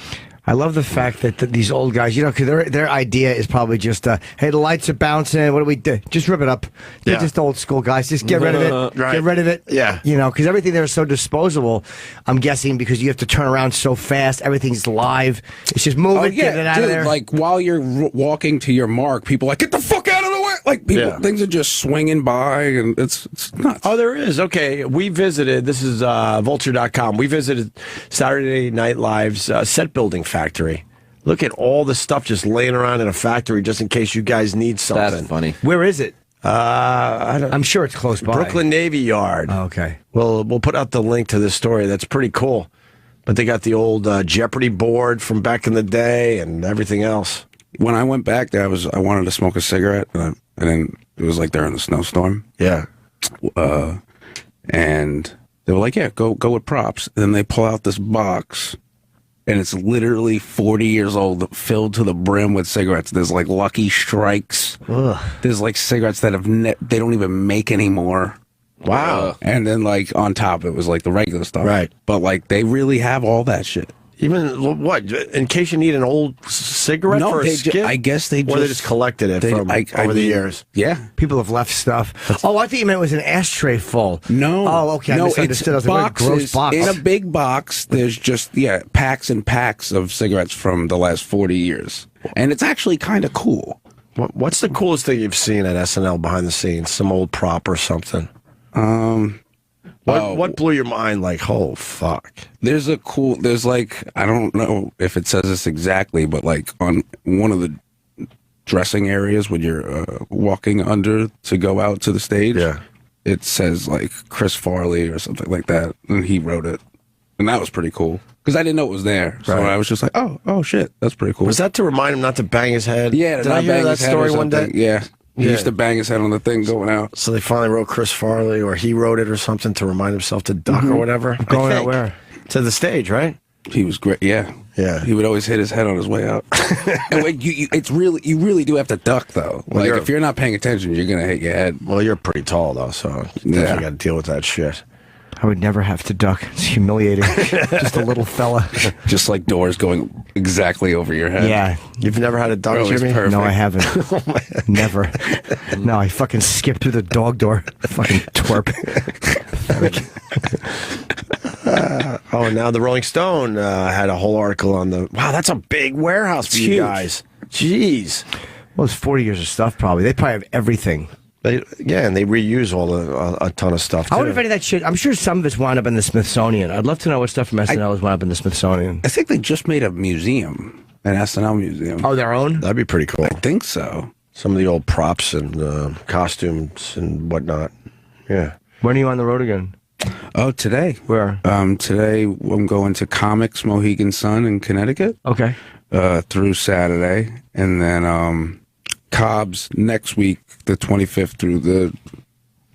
I love the fact that these old guys, because their idea is probably just, hey, the lights are bouncing. What do we do? Just rip it up. They're Yeah. just old school guys. Just get rid of it. Right. Get rid of it. Yeah. Because everything there is so disposable. I'm guessing because you have to turn around so fast. Everything's live. It's just move it, get it out dude, of there. like while you're walking to your mark, people are like, get the fuck out of the way. Like people, Yeah. things are just swinging by, and it's nuts. Oh, there is. Okay. We visited, this is vulture.com. We visited Saturday Night Live's set building factory. Look at all the stuff just laying around in a factory just in case you guys need something. That's funny. Where is it? I don't I'm sure it's close by. Brooklyn Navy Yard. Oh, okay. We'll put out the link to this story. That's pretty cool. But they got the old Jeopardy board from back in the day and everything else. When I went back there, I wanted to smoke a cigarette, and then it was like during the snowstorm, Yeah. and they were like, yeah, go with props. And then they pull out this box, and it's literally 40 years old, filled to the brim with cigarettes. There's like Lucky Strikes. Ugh. There's like cigarettes that they don't even make anymore. Wow. And then like on top, it was like the regular stuff. Right. But like they really have all that shit. Even what? In case you need an old cigarette No, for a they skit? I guess they Or they just collected it from over the mean, years. Yeah. People have left stuff. Oh, I thought you meant it was an ashtray full. No. Oh, okay. I No, misunderstood. It was a very gross boxes. box. In a big box, there's just, packs and packs of cigarettes from the last 40 years. And it's actually kind of cool. What's the coolest thing you've seen at SNL behind the scenes? Some old prop or something? What blew your mind? Like, oh, fuck. There's like, I don't know if it says this exactly, but like on one of the dressing areas when you're walking under to go out to the stage, Yeah. it says like Chris Farley or something like that, and he wrote it. And that was pretty cool. Because I didn't know it was there. So Right. I was just like, oh shit, that's pretty cool. Was that to remind him not to bang his head? Yeah, Did I hear that story one day? Yeah. He Yeah. used to bang his head on the thing going out. So they finally wrote Chris Farley, or he wrote it or something to remind himself to duck or whatever. Going I out think. where? To the stage, right? He was great. Yeah. Yeah. He would always hit his head on his way out. And when you really do have to duck though. Well, Like if you're not paying attention, you're gonna hit your head. Well, you're pretty tall, though, so you Yeah. got to deal with that shit. I would never have to duck. It's humiliating. Just a little fella. Just like doors going exactly over your head. Yeah. You've never had a duck, Oh, it's Jimmy? perfect. No, I haven't. Never. No, I fucking skipped through the dog door. Fucking twerp. Oh, now the Rolling Stone had a whole article on the... Wow, that's a big warehouse for you huge. guys. Jeez. Well, it's 40 years of stuff, probably. They probably have everything. And they reuse a ton of stuff, too. I wonder if any of that shit, I'm sure some of it's wound up in the Smithsonian. I'd love to know what stuff from SNL has wound up in the Smithsonian. I think they just made a museum. an SNL museum. Oh, their own? That'd be pretty cool. I think so. Some of the old props and costumes and whatnot. Yeah. When are you on the road again? Oh, today. Where? Today I'm going to Comics Mohegan Sun in Connecticut. Okay. Through Saturday, and then Cobb's next week, the 25th through the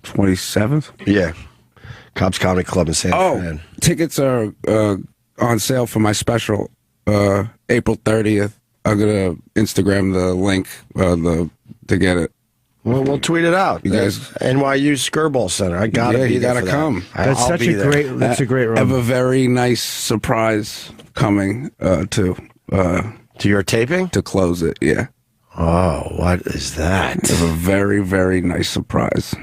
27th. Yeah. Cobb's Comic Club in San Fran. Tickets are on sale for my special April 30th. I'm gonna Instagram the link to get it. Well, we'll tweet it out. You guys, NYU Skirball Center. I gotta be you there. gotta for come. That. That's I'll such be a there. great. That's a great I have room. a very nice surprise coming to your taping to close it. Yeah. Oh, what is that? I have a very, very nice surprise.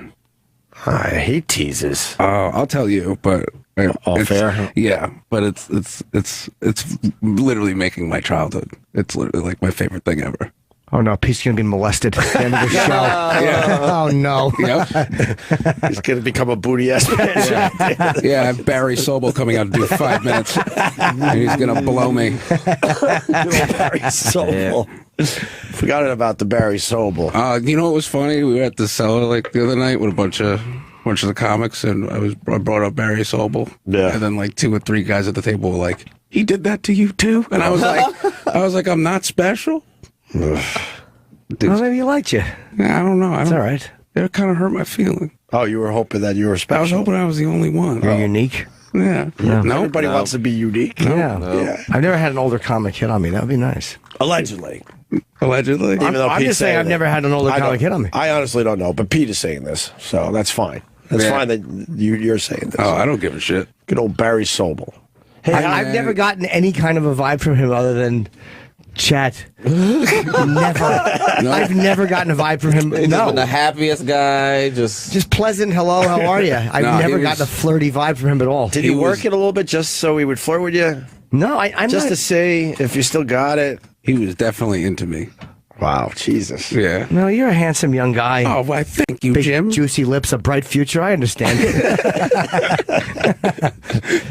I hate teases. I'll tell you, but All it's, fair. Yeah, but it's literally making my childhood. It's literally like my favorite thing ever. Oh no, Pete's gonna be molested at the end of the show. Oh no. Yep. He's gonna become a booty ass bitch. Yeah, I have Barry Sobel coming out to do 5 minutes, and he's gonna blow me. Barry Sobel. Forgot about the Barry Sobel. You know what was funny? We were at the cellar like the other night with a bunch of the comics, and I brought up Barry Sobel. Yeah. And then like 2 or 3 guys at the table were like, "He did that to you too?" And I was like, "I'm not special." Well, maybe he liked you. I don't know. It's all right. It kind of hurt my feeling. Oh, you were hoping that you were special. I was hoping I was the only one. You're unique. Yeah. No. Everybody wants to be unique. Yeah. Yeah. I've never had an older comic hit on me. That would be nice. Allegedly. Allegedly. Even though I'm Pete's just saying I've that. never had an older I comic don't- hit on me. I honestly don't know, but Pete is saying this, so that's fine. That's Yeah. fine that you're saying this. Oh, I don't give a shit. Good old Barry Sobel. Hey, I've never gotten any kind of a vibe from him other than chat. Never. I've never gotten a vibe from him. He's No. been the happiest guy. Just Just pleasant. Hello, how are you? I've No, never he gotten a was- flirty vibe from him at all. Did you work it a little bit just so he would flirt with you? No, I'm Just not. to see if you still got it? He was definitely into me. Wow, Jesus. Yeah. No, you're a handsome young guy. Oh, why? Thank you, Big Jim. juicy lips, a bright future. I understand.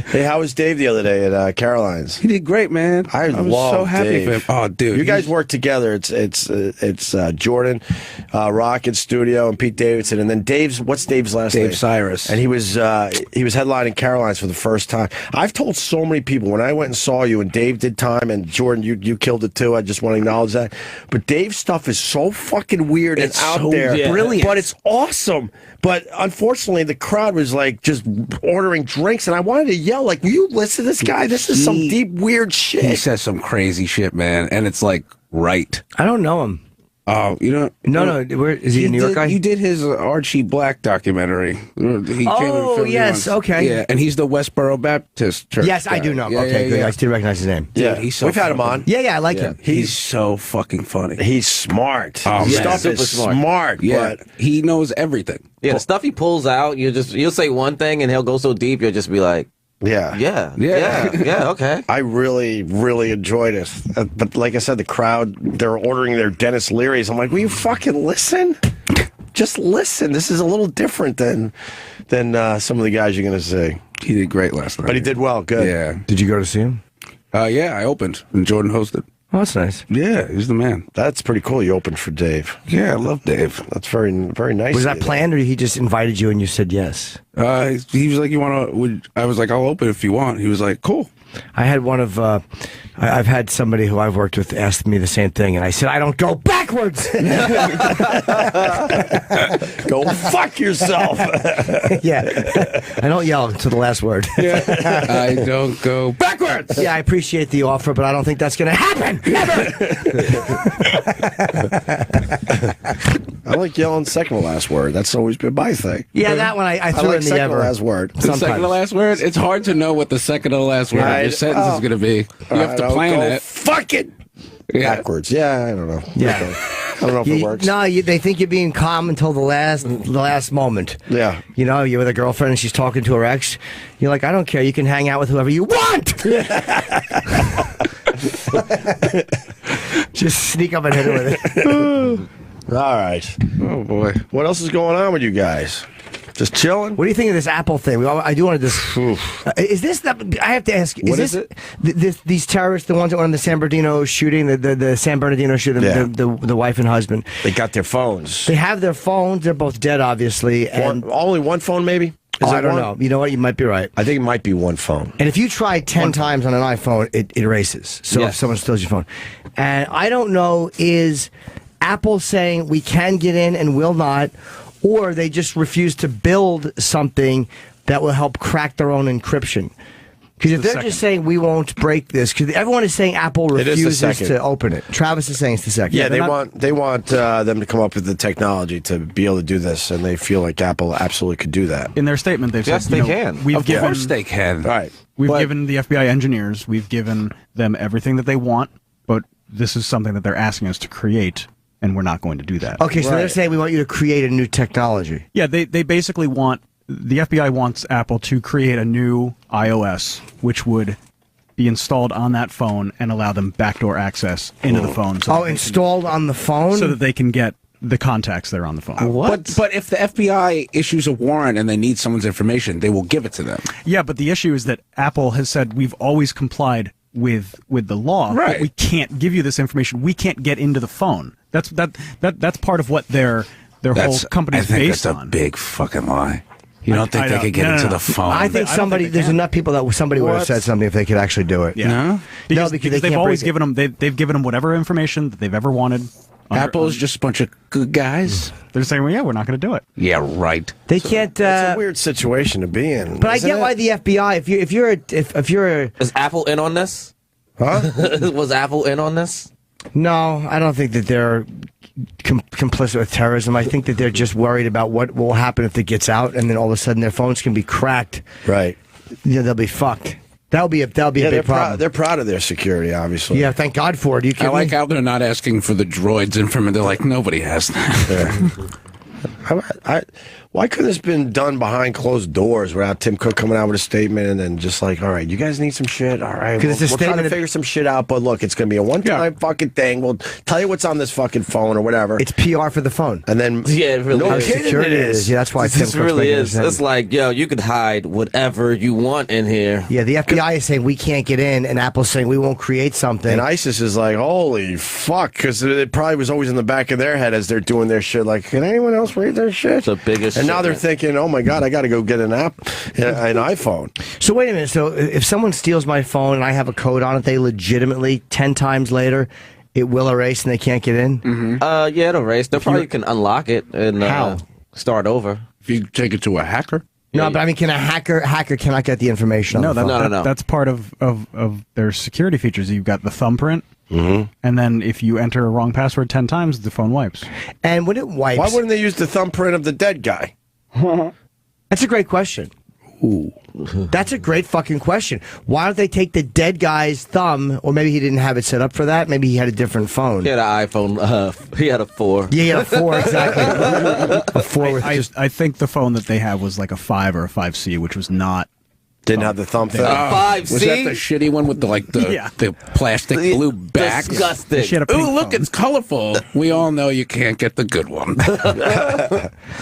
Hey, how was Dave the other day at Caroline's? He did great, man. I was love so happy Dave. for him. Oh, dude, You guys he's- work together. It's Jordan, Rocket Studio, and Pete Davidson, and then what's Dave's last name? Dave Cyrus. And he was headlining Caroline's for the first time. I've told so many people when I went and saw you, and Dave did time, and Jordan, you killed it too. I just want to acknowledge that. But Dave's stuff is so fucking weird It's and out so there, brilliant. but it's awesome. But unfortunately, the crowd was like just ordering drinks, and I wanted to yell like, "Will you listen to this guy? This is some deep, weird shit." He says some crazy shit, man, and it's like right. I don't know him. Oh, you know? No. Where is he? A New York guy? You did his Archie Black documentary. He came and Oh, filmed yes, it once. okay. Yeah, and he's the Westboro Baptist Church. Yes, I guy. do know. Yeah, Okay, yeah, good. yeah. I still recognize his name. Yeah, Dude, he's so we've had him fucking- on. Yeah, I like him. He's so fucking funny. He's smart. Oh, His man. stuff Super is smart. smart, Yeah, but he knows everything. yeah, the stuff he pulls out. You'll say one thing and he'll go so deep. You'll just be like, yeah. yeah, okay. I really, really enjoyed it. But like I said, the crowd, they're ordering their Dennis Leary's. I'm like, will you fucking listen? Just listen. This is a little different than some of the guys you're going to see. He did great last night. But he did well. Good. Yeah. Did you go to see him? Yeah, I opened and Jordan hosted. Oh, that's nice. Yeah, he's the man. That's pretty cool. You opened for Dave. Yeah, I love Dave. That's very, very nice. Was of that you. planned, or he just invited you and you said yes? He was like, "You want to?" I was like, "I'll open if you want." He was like, "Cool." I had one of, I've had somebody who I've worked with ask me the same thing, and I said, I don't go backwards. Go fuck yourself. Yeah. I don't yell to the last word. I don't go backwards. Yeah, I appreciate the offer, but I don't think that's going to happen. Never. I like yelling second to last word. That's always been my thing. Yeah, that one I I threw like in the second ever. to last word. The second to last word. It's hard to know what the second to last word of your sentence is going to be. You have to plan it. Fuck it. Yeah. Backwards. Yeah, I don't know. Yeah. Okay. I don't know if it works. No, they think you're being calm until the last moment. Yeah. You know, you're with a girlfriend and she's talking to her ex. You're like, I don't care. You can hang out with whoever you want. Just sneak up and hit her with it. All right. Oh boy. What else is going on with you guys? Just chilling. What do you think of this Apple thing? I do want to just. Is this the? I have to ask. What is it? These terrorists, the ones that went on the San Bernardino shooting, the San Bernardino shooting, the wife and husband. They got their phones. They have their phones. They're both dead, obviously. And Only one phone, maybe. I don't know. You know what? You might be right. I think it might be one phone. And if you try 10 times on an iPhone, it erases. So if someone steals your phone. And I don't know, is Apple saying we can get in and will not, or they just refuse to build something that will help crack their own encryption? Because if they're just saying we won't break this, because everyone is saying Apple refuses to open it. Travis is saying it's the second. Yeah, they want them to come up with the technology to be able to do this, and they feel like Apple absolutely could do that. In their statement, they've Yes, said, they you know, can. We've Of given, course they can. Right. We've given the FBI engineers, we've given them everything that they want, but this is something that they're asking us to create, and we're not going to do that. Okay, so they're saying we want you to create a new technology. Yeah, they basically want, the FBI wants Apple to create a new iOS, which would be installed on that phone and allow them backdoor access into the phone. So Installed on the phone? so that they can get the contacts that are on the phone. But if the FBI issues a warrant and they need someone's information, they will give it to them. Yeah, but the issue is that Apple has said we've always complied with the law, but Right. we can't give you this information. We can't get into the phone. That's part of what their whole company is based that's a on. big fucking lie. You don't think I they don't- could get no, into no. the phone? I think I don't think they there's can. enough people that somebody would have said something if they could actually do it. Yeah. No? Because, because they they've can't always break it. given them they've given them whatever information that they've ever wanted. Apple's just a bunch of good guys. They're saying, well, yeah, we're not going to do it. Yeah, right. They can't. It's a weird situation to be in. But I isn't get it? why the FBI. If you're a Is Apple in on this? Huh? Was Apple in on this? no, I don't think that they're complicit with terrorism. I think that they're just worried about what will happen if it gets out, and then all of a sudden their phones can be cracked. Right. You know, they'll be fucked. That'll be a Yeah, big problem. they're proud of their security, obviously. Yeah, thank God for it. You I kidding like me? how they're not asking for the droids information. They're like, nobody has that. Why couldn't this been done behind closed doors without Tim Cook coming out with a statement and then just like, all right, you guys need some shit? All right, Because it's a we're trying to statement- figure some shit out, but look, it's going to be a one-time fucking thing. We'll tell you what's on this fucking phone or whatever. It's PR for the phone. And then, Yeah, it really no is. kidding, Security it is. Yeah, that's why Tim This Cook's really making is. this It's like, yo, you could hide whatever you want in here. Yeah, the FBI is saying we can't get in, and Apple's saying we won't create something. And ISIS is like, holy fuck, because it probably was always in the back of their head as they're doing their shit. Like, can anyone else read their shit? It's the biggest And now shit, they're man. thinking, oh my God, I got to go get an iPhone. So wait a minute. So if someone steals my phone and I have a code on it, they legitimately 10 times later it will erase and they can't get in. Yeah, it'll erase. They probably can unlock it and How? start over. If you take it to a hacker, No, but I mean, can a hacker cannot get the information? No, on the phone? No. that's part of their security features. You've got the thumbprint, and then if you enter a wrong password 10 times, the phone wipes. And when it wipes, Why wouldn't they use the thumbprint of the dead guy? that's a great question. Ooh. That's a great fucking question. Why don't they take the dead guy's thumb, or maybe he didn't have it set up for that? Maybe he had a different phone. He had an iPhone. He had a 4. Yeah, he had a 4, exactly. A 4 with just... I think the phone that they have was like a 5 or a 5C, which was not. Didn't have the thumb thing. 5C? was that the shitty one with the Yeah. the plastic blue back? Disgusting. She had a pink Ooh, look, phone. it's colorful. We all know you can't get the good one.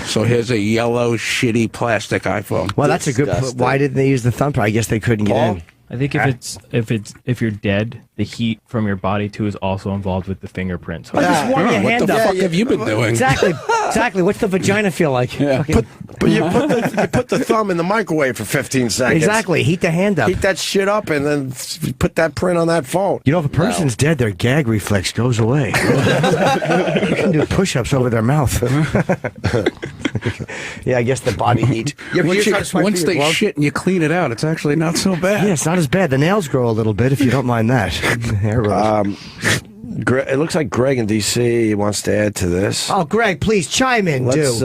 So here's a yellow, shitty plastic iPhone. Well, that's a good... Disgusting. Why didn't they use the thumbprint? I guess they couldn't get in. I think if you're dead, the heat from your body too is also involved with the fingerprint. So Just warm your what hand the up. fuck have you been doing? Exactly. What's the vagina feel like? Fucking- But you put the thumb in the microwave for 15 seconds. exactly. Heat the hand up. Heat that shit up and then put that print on that phone. You know, if a person's dead, their gag reflex goes away. You can do push-ups over their mouth. Yeah, I guess the body heat. Once they shit and you clean it out, it's actually not so bad. Yeah, it's not as bad. The nails grow a little bit if you don't mind that. Hair grows. It looks like Greg in D.C. wants to add to this. Oh, Greg, please chime in, Let's, dude.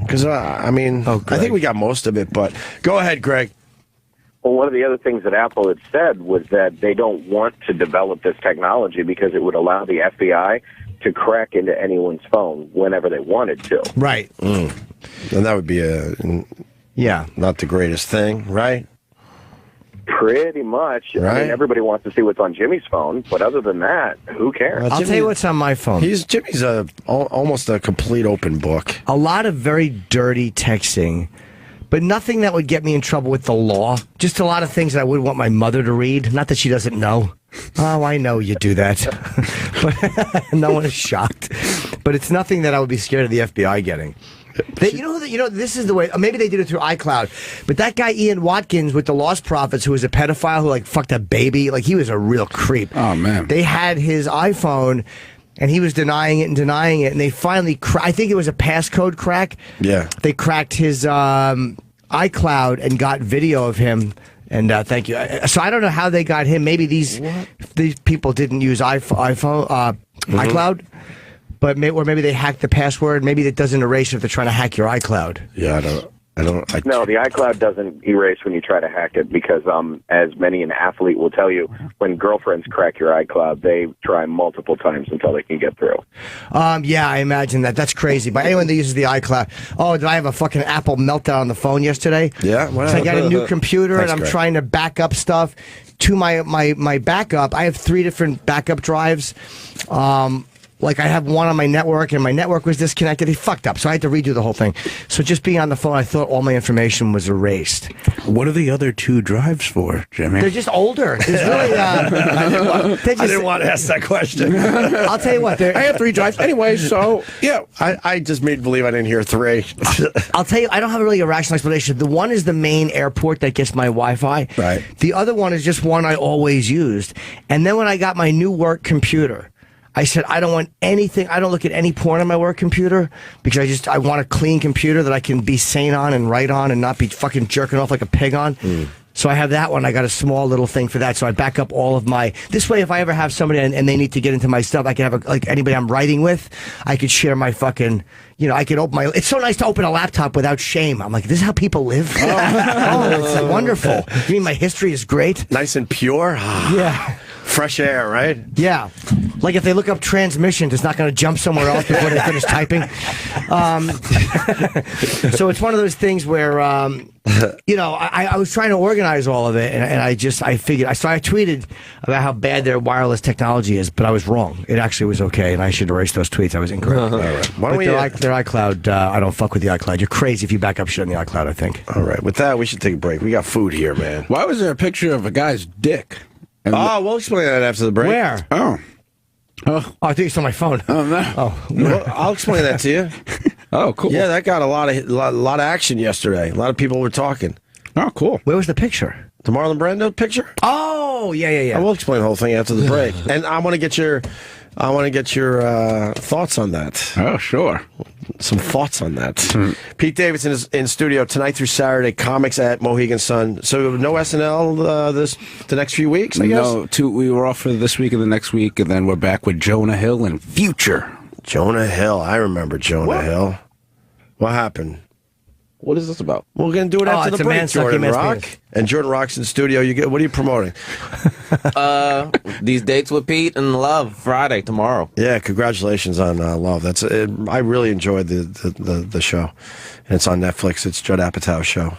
because I mean, I Greg. think we got most of it, but go ahead, Greg. Well, one of the other things that Apple had said was that they don't want to develop this technology because it would allow the FBI to crack into anyone's phone whenever they wanted to. Right. And that would be Yeah. not the greatest thing, right? Pretty much. I Right. mean, everybody wants to see what's on Jimmy's phone, but other than that, who cares? I'll tell you what's on my phone. Jimmy's almost a complete open book. A lot of very dirty texting, but nothing that would get me in trouble with the law. Just a lot of things that I would want my mother to read. Not that she doesn't know. Oh, I know you do that. But no one is shocked. But it's nothing that I would be scared of the FBI getting. This is the way. Maybe they did it through iCloud, but that guy Ian Watkins with the Lost Prophets, who was a pedophile who like fucked a baby, like he was a real creep. Oh man, they had his iPhone, and he was denying it, and they finally. I think it was a passcode crack. Yeah, they cracked his iCloud and got video of him. And thank you. So I don't know how they got him. Maybe these people didn't use iPhone iCloud. But maybe they hacked the password. Maybe it doesn't erase if they're trying to hack your iCloud. Yeah, No, the iCloud doesn't erase when you try to hack it because, as many an athlete will tell you, when girlfriends crack your iCloud, they try multiple times until they can get through. Yeah, I imagine that. That's crazy. But anyone that uses the iCloud, did I have a fucking Apple meltdown on the phone yesterday? Yeah, so I got a new computer and I'm trying to back up stuff to my backup. I have 3 different backup drives. Like I have one on my network, and my network was disconnected. He fucked up, so I had to redo the whole thing. So just being on the phone, I thought all my information was erased. What are the other 2 drives for, Jimmy? They're just older. There's really, I didn't want to ask that question. I'll tell you what. I have 3 drives anyway, so yeah. I just made believe I didn't hear 3. I'll tell you, I don't have really a rational explanation. The one is the main airport that gets my Wi-Fi. Right. The other one is just one I always used. And then when I got my new work computer, I said, I don't want anything. I don't look at any porn on my work computer because I want a clean computer that I can be sane on and write on and not be fucking jerking off like a pig on. So I have that one. I got a small little thing for that. So I back up all of my. This way, if I ever have somebody and they need to get into my stuff, I can have like anybody I'm writing with. I could share my fucking. I could open my. It's so nice to open a laptop without shame. I'm like, this is how people live. It's wonderful. You mean my history is great? Nice and pure. Yeah. Fresh air, right? Yeah. Like if they look up transmission, it's not going to jump somewhere else before they finish typing. So it's one of those things where, I was trying to organize all of it, and I figured. So I tweeted about how bad their wireless technology is, but I was wrong. It actually was okay, and I should erase those tweets. I was incorrect. All right. Why don't their iCloud, I don't fuck with the iCloud. You're crazy if you back up shit on the iCloud, I think. All right. With that, we should take a break. We got food here, man. Why was there a picture of a guy's dick? We'll explain that after the break. Where? Oh, I think it's on my phone. Oh no. Well, I'll explain that to you. Oh, cool. Yeah, that got a lot of action yesterday. A lot of people were talking. Oh, cool. Where was the picture? The Marlon Brando picture? Oh, yeah. I will explain the whole thing after the break. And I want to get your thoughts on that. Oh, sure. Some thoughts on that. Pete Davidson is in studio tonight through Saturday. Comics at Mohegan Sun. So no SNL the next few weeks, I guess? No, we were off for this week and the next week, and then we're back with Jonah Hill and Future. Jonah Hill. I remember Jonah Hill. What happened? What is this about? We're going to do it after it's the a break, man sucking Jordan man's Rock. penis. And Jordan Rock's in studio. What are you promoting? These dates with Pete and Love Friday tomorrow. Yeah, congratulations on Love. I really enjoyed the show. And it's on Netflix. It's Judd Apatow's show.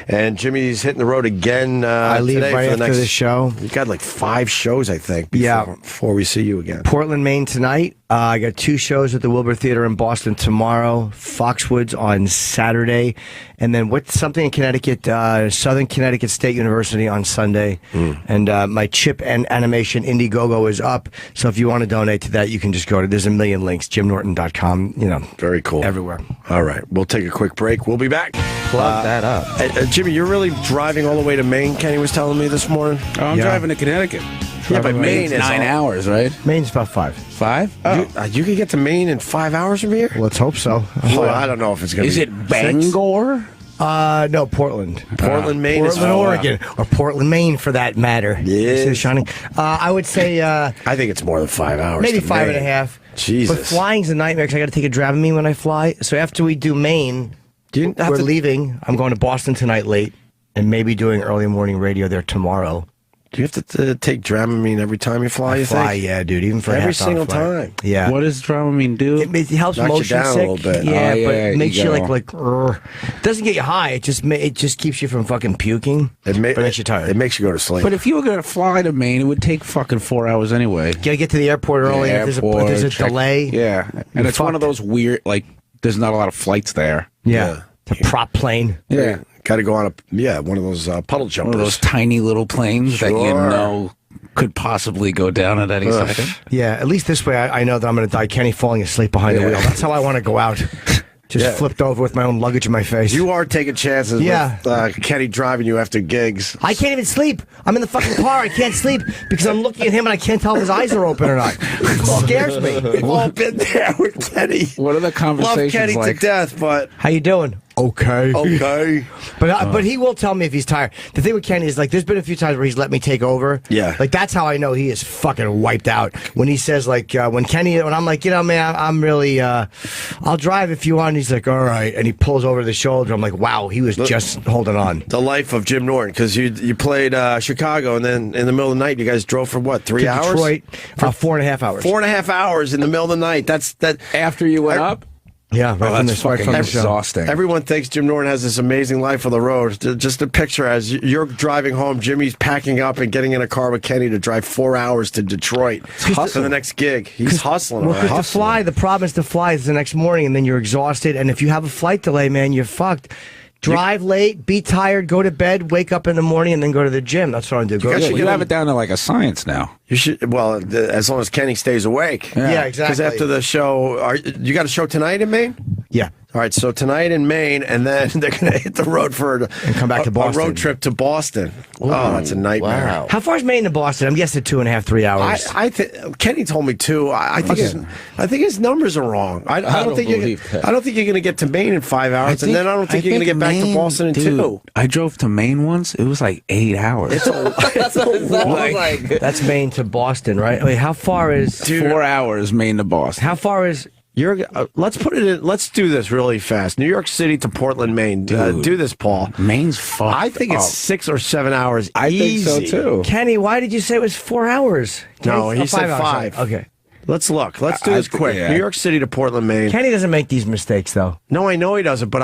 And Jimmy's hitting the road again. I leave today right for the after next, this show. You got like 5 shows, I think. Yeah. Before we see you again. Portland, Maine tonight. I got 2 shows at the Wilbur Theater in Boston tomorrow. Foxwoods on Saturday. And then something in Connecticut, Southern Connecticut State University on Sunday. And my chip and animation Indiegogo is up. So if you want to donate to that, you can just go there's a million links, jimnorton.com, Very cool. everywhere. All right. We'll take a quick break. We'll be back. Plug that up. Jimmy, you're really driving all the way to Maine, Kenny was telling me this morning. Oh, I'm driving to Connecticut. Yeah, but Maine is 9 hours, right? Maine's about 5. 5? Oh. You could get to Maine in 5 hours from here? Let's hope so. Well, I don't know if it's going to be. Is it Bangor? No, Portland. Portland, Maine is Portland, Oregon. Or Portland, Maine, for that matter. Yes. See, Shawnee? I would say I think it's more than 5 hours. maybe to 5 Maine. and a half. Jesus. But flying's a nightmare because I got to take a Dramamine when I fly. So after we do Maine, leaving. I'm going to Boston tonight late and maybe doing early morning radio there tomorrow. Do you have to take Dramamine every time you fly? You Fly, think? yeah, dude. Even for a Every half-hour single flight. time. Yeah. What does Dramamine do? It helps Knocks you motion down a sick. little bit. Yeah, Oh, but yeah, it makes you you go. like it doesn't get you high. It just keeps you from fucking puking. But it makes you tired. It makes you go to sleep. But if you were going to fly to Maine, it would take fucking 4 hours anyway. Gotta get to the airport early. Yeah, and if airport, there's a check- delay. Yeah. And you're it's one of fucked. those weird, like, there's not a lot of flights there. Yeah. The prop plane. Yeah. Got to go on one of those puddle jumpers. One of those tiny little planes that you Sure. know could possibly go down at any second. Yeah, at least this way I know that I'm going to die. Kenny falling asleep behind the Yeah. wheel. That's how I want to go out. Just Yeah. flipped over with my own luggage in my face. You are taking chances Yeah. with Kenny driving you after gigs. I can't even sleep. I'm in the fucking car. I can't sleep because I'm looking at him and I can't tell if his eyes are open or not. It scares me. We've all been there with Kenny. What are the Love conversations Kenny like? to death, but How you doing? Okay. okay. But he will tell me if he's tired. The thing with Kenny is like there's been a few times where he's let me take over. Yeah. Like that's how I know he is fucking wiped out. When he says like when I'm like, man, I'm really I'll drive if you want. And he's like, all right, and he pulls over the shoulder. I'm like, wow, he was just holding on. The life of Jim Norton, because you played Chicago, and then in the middle of the night, you guys drove for what, 3 To hours? Detroit for 4.5 hours. 4.5 hours in the middle of the night. That's that. After you went up? Yeah, right from That's the, right fucking from the show. exhausting. Everyone thinks Jim Norton has this amazing life on the road. Just a picture as you're driving home, Jimmy's packing up and getting in a car with Kenny to drive 4 hours to Detroit for the next gig. He's hustling. Well, all right. because to fly, the problem is to fly is the next morning, and then you're exhausted. And if you have a flight delay, man, you're fucked. Drive late, be tired, go to bed, wake up in the morning, and then go to the gym. That's what I do. Go guys to should the You gym. have it down to like a science now. You should, well, as long as Kenny stays awake. Yeah, exactly. Because after the show, you got a show tonight in Maine? Yeah. All right, so tonight in Maine, and then they're going to hit the road for And come back to a Boston. road trip to Boston. Oh, that's a nightmare. Wow. How far is Maine to Boston? I'm guessing 2.5, 3 hours. I think Kenny told me too. I think his numbers are wrong. I don't think believe that. I don't think you're going to get to Maine in 5 hours, and then I don't think you're going to get back to Maine, Boston in dude, 2. I drove to Maine once. It was like 8 hours. That's what it sounds like. That's Maine to Boston, right? Wait, how far is? 4 hours Maine to Boston. How far is? Let's put it in. Let's do this really fast. New York City to Portland, Maine. Do this, Paul. Maine's fucked I think it's up. 6 or 7 hours. I think so easy. too. Kenny, why did you say it was 4 hours? No, Kenny, he said 5 hours. 5. Okay. Let's look. Let's do I this think- quick. yeah. New York City to Portland, Maine. Kenny doesn't make these mistakes though. No, I know he doesn't, but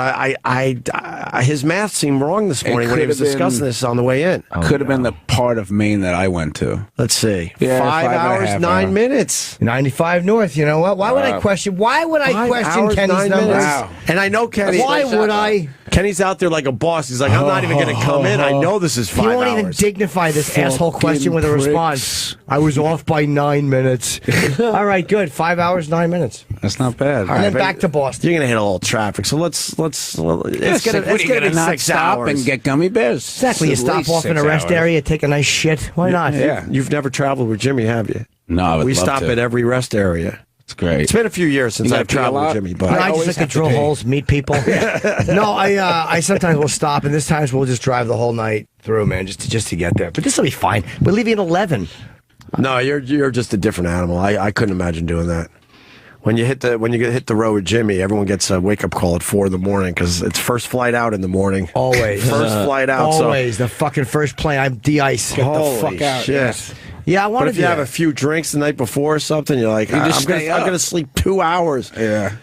his math seemed wrong this morning when he was could have discussing been- this on the way in. Could have been the part of Maine that I went to. Let's see. Yeah, 5 5 and a hours, half 9 hours. minutes. 95 North. You know what? Why would I question? Why would I 5 question hours, Kenny's 9 numbers? minutes. Wow. And I know Kenny. Why would I? Kenny's out there like a boss. He's like, I'm not even going to come in. I know this is 5 He hours. won't even dignify this asshole Fucking question with a pricks. response. I was off by 9 minutes. All right, good. 5 hours, 9 minutes. That's not bad. And then back to Boston. You're going to hit a little traffic. So let's it's going to be not 6 stop hours. and get gummy bears. Exactly. You At stop least off in a 6 rest hours. area, take a nice shit. Why not? Yeah. You've never traveled with Jimmy, have you? No, I would We love stop to. at every rest area. It's great. It's been a few years since You gotta I've pee a traveled with lot? Jimmy, No, but I just always like to have to drill pee. holes, meet people. No, I sometimes will stop, and this times we'll just drive the whole night through, man, just to get there. But this will be fine. We're leaving at 11. no, you're just a different animal. I couldn't imagine doing that. When you hit the road with Jimmy, everyone gets a wake up call at 4 in the morning because it's first flight out in the morning. Always. First flight out. Always. The fucking first plane. I'm de-ice. So, holy fuck out, shit. yes. Yeah, I want But to if you have a few drinks the night before or something, you're like, just I'm stay up. going to sleep 2 hours. Yeah.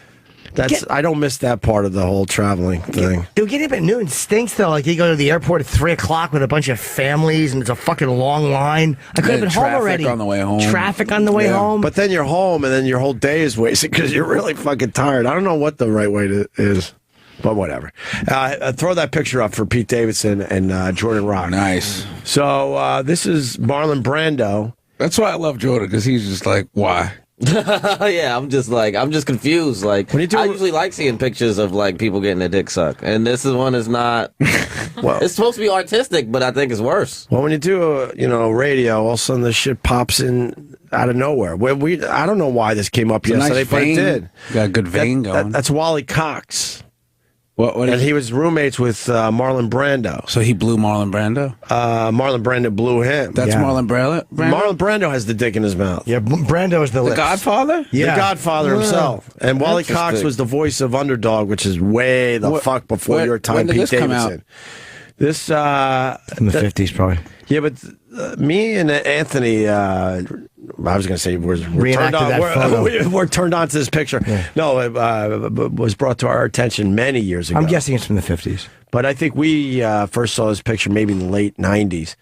I don't miss that part of the whole traveling thing. Dude, getting up at noon stinks though. Like you go to the airport at 3 o'clock with a bunch of families, and it's a fucking long line. I could have been home traffic already. on the way home. Traffic on the way Yeah. home. But then you're home, and then your whole day is wasted because you're really fucking tired. I don't know what the right way is, but whatever. Throw that picture up for Pete Davidson and Jordan Rock. Nice. So this is Marlon Brando. That's why I love Jordan, because he's just like, why? Yeah, I'm just confused. Like, When you do- I usually like seeing pictures of like people getting their dick sucked, and this one is not. Well, It's supposed to be artistic, but I think it's worse. well, when you do radio, all of a sudden this shit pops in out of nowhere. I don't know why this came up It's a yesterday, nice but vein. it did. Got a good vein going. That's Wally Cox. What And is he was roommates with Marlon Brando. So he blew Marlon Brando? Marlon Brando blew him. That's Yeah. Marlon Brando? Marlon Brando has the dick in his mouth. yeah, Brando is the The lips. Godfather? Yeah. The Godfather himself. And Wally Cox Interesting. was the voice of Underdog, which is way the fuck before your time, when did Pete this come Davidson. This In the 50s, probably. yeah, but me and Anthony, I was going to say we're turned Reenacted on. that photo. We're turned on to this picture. Yeah. No, it was brought to our attention many years ago. I'm guessing it's from the 50s. But I think we first saw this picture maybe in the late 90s.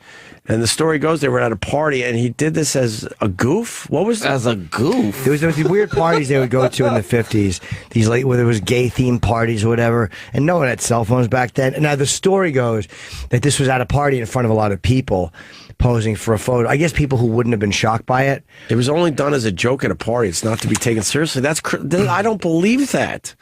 And the story goes they were at a party, and he did this as a goof. What was that? As a goof. There was these weird parties they would go to in the 50s. These like where there was gay themed parties or whatever, and no one had cell phones back then. And now the story goes that this was at a party in front of a lot of people posing for a photo. I guess people who wouldn't have been shocked by it. It was only done as a joke at a party. It's not to be taken seriously. I don't believe that.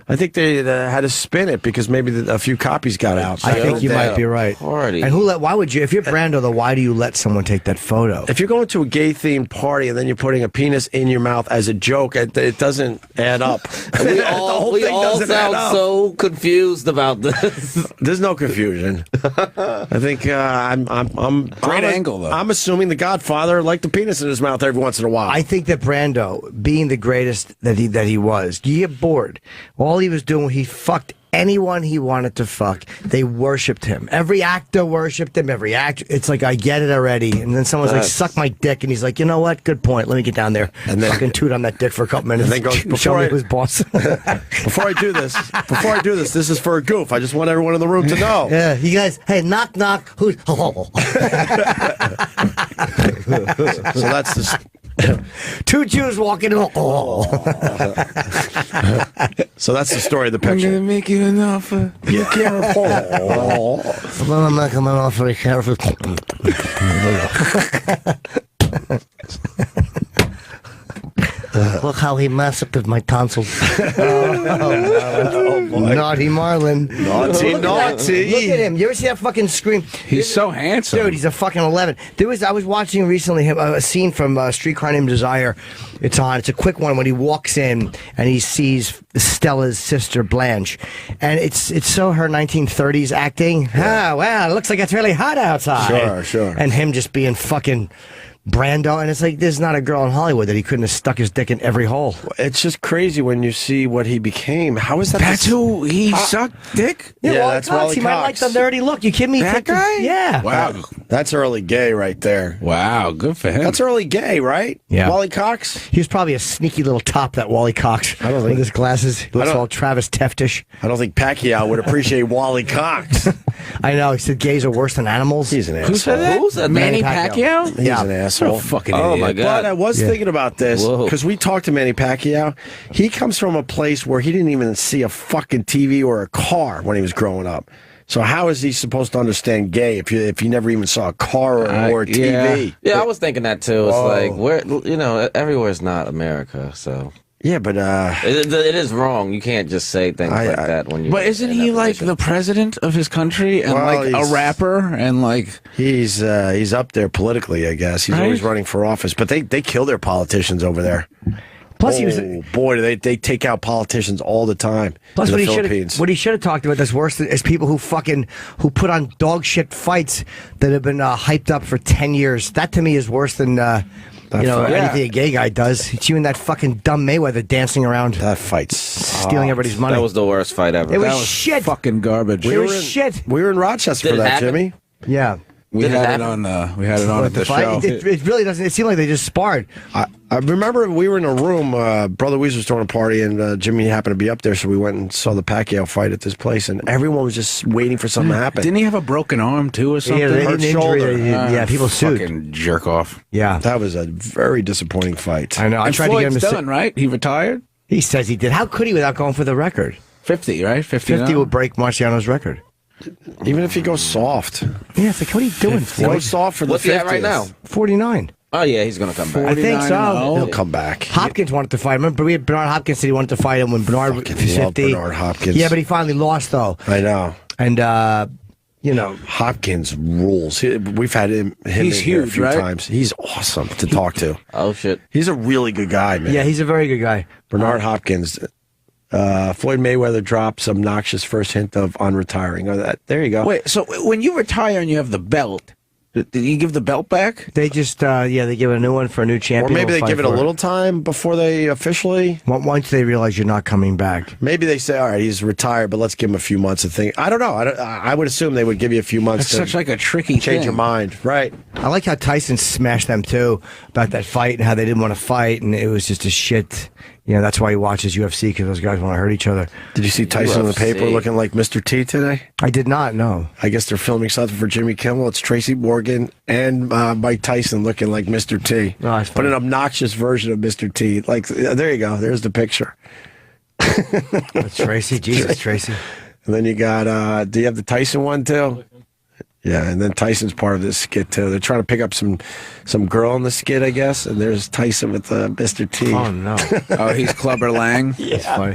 I think they had to spin it because maybe a few copies got out. I think you might be right. Party. And why would you, if you're Brando, though, why do you let someone take that photo? If you're going to a gay themed party and then you're putting a penis in your mouth as a joke, it doesn't add up. We all sound so confused about this. There's no confusion. I think I'm Great angle, though. I'm assuming the Godfather liked the penis in his mouth every once in a while. I think that Brando, being the greatest that he was, you get bored. All he was doing, he fucked anyone he wanted to fuck. They worshipped him. Every actor worshipped him. Every actor. It's like, I get it already. And then someone's like, suck my dick. And he's like, you know what? Good point. Let me get down there and then fucking toot on that dick for a couple minutes. And then goes, show me who's boss. Before I do this, this is for a goof. I just want everyone in the room to know. Yeah, you guys, hey, knock, knock. Who's... So that's the... Two Jews walking in. So that's the story of the I'm picture. gonna make you an offer. You can't afford. I'm not coming off very careful. Look how he massacred my tonsils. Naughty Marlon. Naughty, naughty. Look at him. You ever see that fucking scream? He's so handsome. Dude, he's a fucking 11. I was watching recently a scene from Streetcar Named Desire. It's a quick one when he walks in and he sees Stella's sister Blanche. And it's so her 1930s acting. Ah, wow, it looks like it's really hot outside. Sure. And him just being fucking Brando, and it's like there's not a girl in Hollywood that he couldn't have stuck his dick in every hole. It's just crazy when you see what he became. How is that? That's who he sucked dick? Yeah, Yeah, Wally that's Cox. Wally He might like Cox. the nerdy look. You kidding me? That guy? Yeah. Wow. That's early gay right there. Wow, good for him. That's early gay, right? Yeah. Wally Cox? He was probably a sneaky little top, that Wally Cox. I don't think- With his glasses. He looks don't- all Travis Teftish. I don't think Pacquiao would appreciate Wally Cox. I know. He said gays are worse than animals. He's an asshole. Who said that? Who's that? Manny Manny Pacquiao? Pacquiao? He's Yeah. an asshole. Fucking Oh, idiot. my God. But I was thinking about this Whoa. because we talked to Manny Pacquiao. He comes from a place where he didn't even see a fucking TV or a car when he was growing up. So how is he supposed to understand gay if you never even saw a car or a TV? Yeah, I was thinking that too. It's like everywhere's not America, so Yeah, but it is wrong. You can't just say things like that when you. But isn't he like the president of his country and Well, like a he's- rapper and like he's up there politically, I guess. He's Right? always running for office, but they kill their politicians over there. Plus, he was. Boy, they take out politicians all the time Plus, in what the he Philippines. should have talked about that's worse is people who put on dog shit fights that have been hyped up for 10 years. That to me is worse than anything a gay guy does. It's you and that fucking dumb Mayweather dancing around, That fight's stealing everybody's money. That was the worst fight ever. It was that was shit. fucking garbage. It was shit. We were in Rochester Did for it that, happen? Jimmy. Yeah. We Did it had it happen? on. We had it on at the fight, show. It really doesn't. It seemed like they just sparred. I remember we were in a room. Brother Weezer was throwing a party, and Jimmy happened to be up there, so we went and saw the Pacquiao fight at this place, and everyone was just waiting for something to happen. Didn't he have a broken arm too or something? Yeah, they hurt had an shoulder. injury. Yeah, people sued. Fucking jerk off. Yeah, That was a very disappointing fight. I know. I And tried to get him Floyd's to. done, right? He retired. He says he did. How could he without going for the record? 50, right? 50. 50 will break Marciano's record. Even if he goes soft, Yeah, it's like, what are you doing, go Floyd? soft for the What's he at right 50th. now? 49. Oh yeah, he's gonna come back. I think so. 49-0. He'll come back. Hopkins wanted to fight him. Remember, we had Bernard Hopkins said he wanted to fight him when Bernard was Fucking 50. love Bernard Hopkins. Yeah, but he finally lost, though. I know. And, Hopkins rules. We've had him He's in here a huge, few right? times. He's awesome to talk to. Oh shit. He's a really good guy, man. yeah, he's a very good guy. Bernard Hopkins. Floyd Mayweather drops obnoxious first hint of on retiring. Oh, there you go. Wait, so when you retire and you have the belt, Did he give the belt back? They just, they give it a new one for a new Or champion. maybe We'll they fight give it a for little time before they officially. Once they realize you're not coming back. Maybe they say, all right, he's retired, but let's give him a few months to think. I don't know. I would assume they would give you a few months That's to such like a tricky change thing. your mind. Right. I like how Tyson smashed them too about that fight and how they didn't want to fight, and it was just a shit. That's why he watches UFC, because those guys want to hurt each other. Did you see Tyson in the paper looking like Mr. T today? I did not know. I guess they're filming something for Jimmy Kimmel. It's Tracy Morgan and Mike Tyson looking like Mr. T. Oh, that's but funny. an obnoxious version of Mr. T. Like, there you go. There's the picture. That's Tracy. Jesus, Tracy. And then you got, do you have the Tyson one too? Yeah, and then Tyson's part of this skit too. They're trying to pick up some girl in the skit, I guess, and there's Tyson with Mr. T. Oh, no. Oh, he's Clubber Lang. That's funny.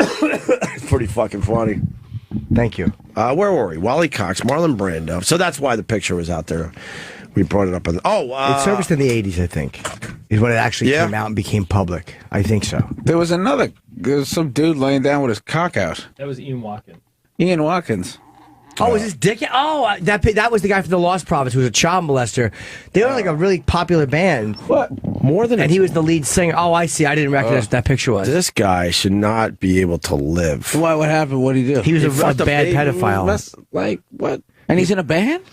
It's pretty fucking funny. Thank you. Where were we? Wally Cox, Marlon Brando. So that's why the picture was out there. We brought it up. It surfaced in the 80s, I think, is when it actually came out and became public. I think so. There was some dude laying down with his cock out. That was Ian Watkins. Ian Watkins. Oh, is this Dick? Oh, that was the guy from the Lost Prophets who was a child molester. They were like a really popular band. What? More than And he was the lead singer. Oh, I see. I didn't recognize what that picture was. This guy should not be able to live. What happened? What did he do? He was a fucked bad a baby. pedophile. Like, what? And he's in a band?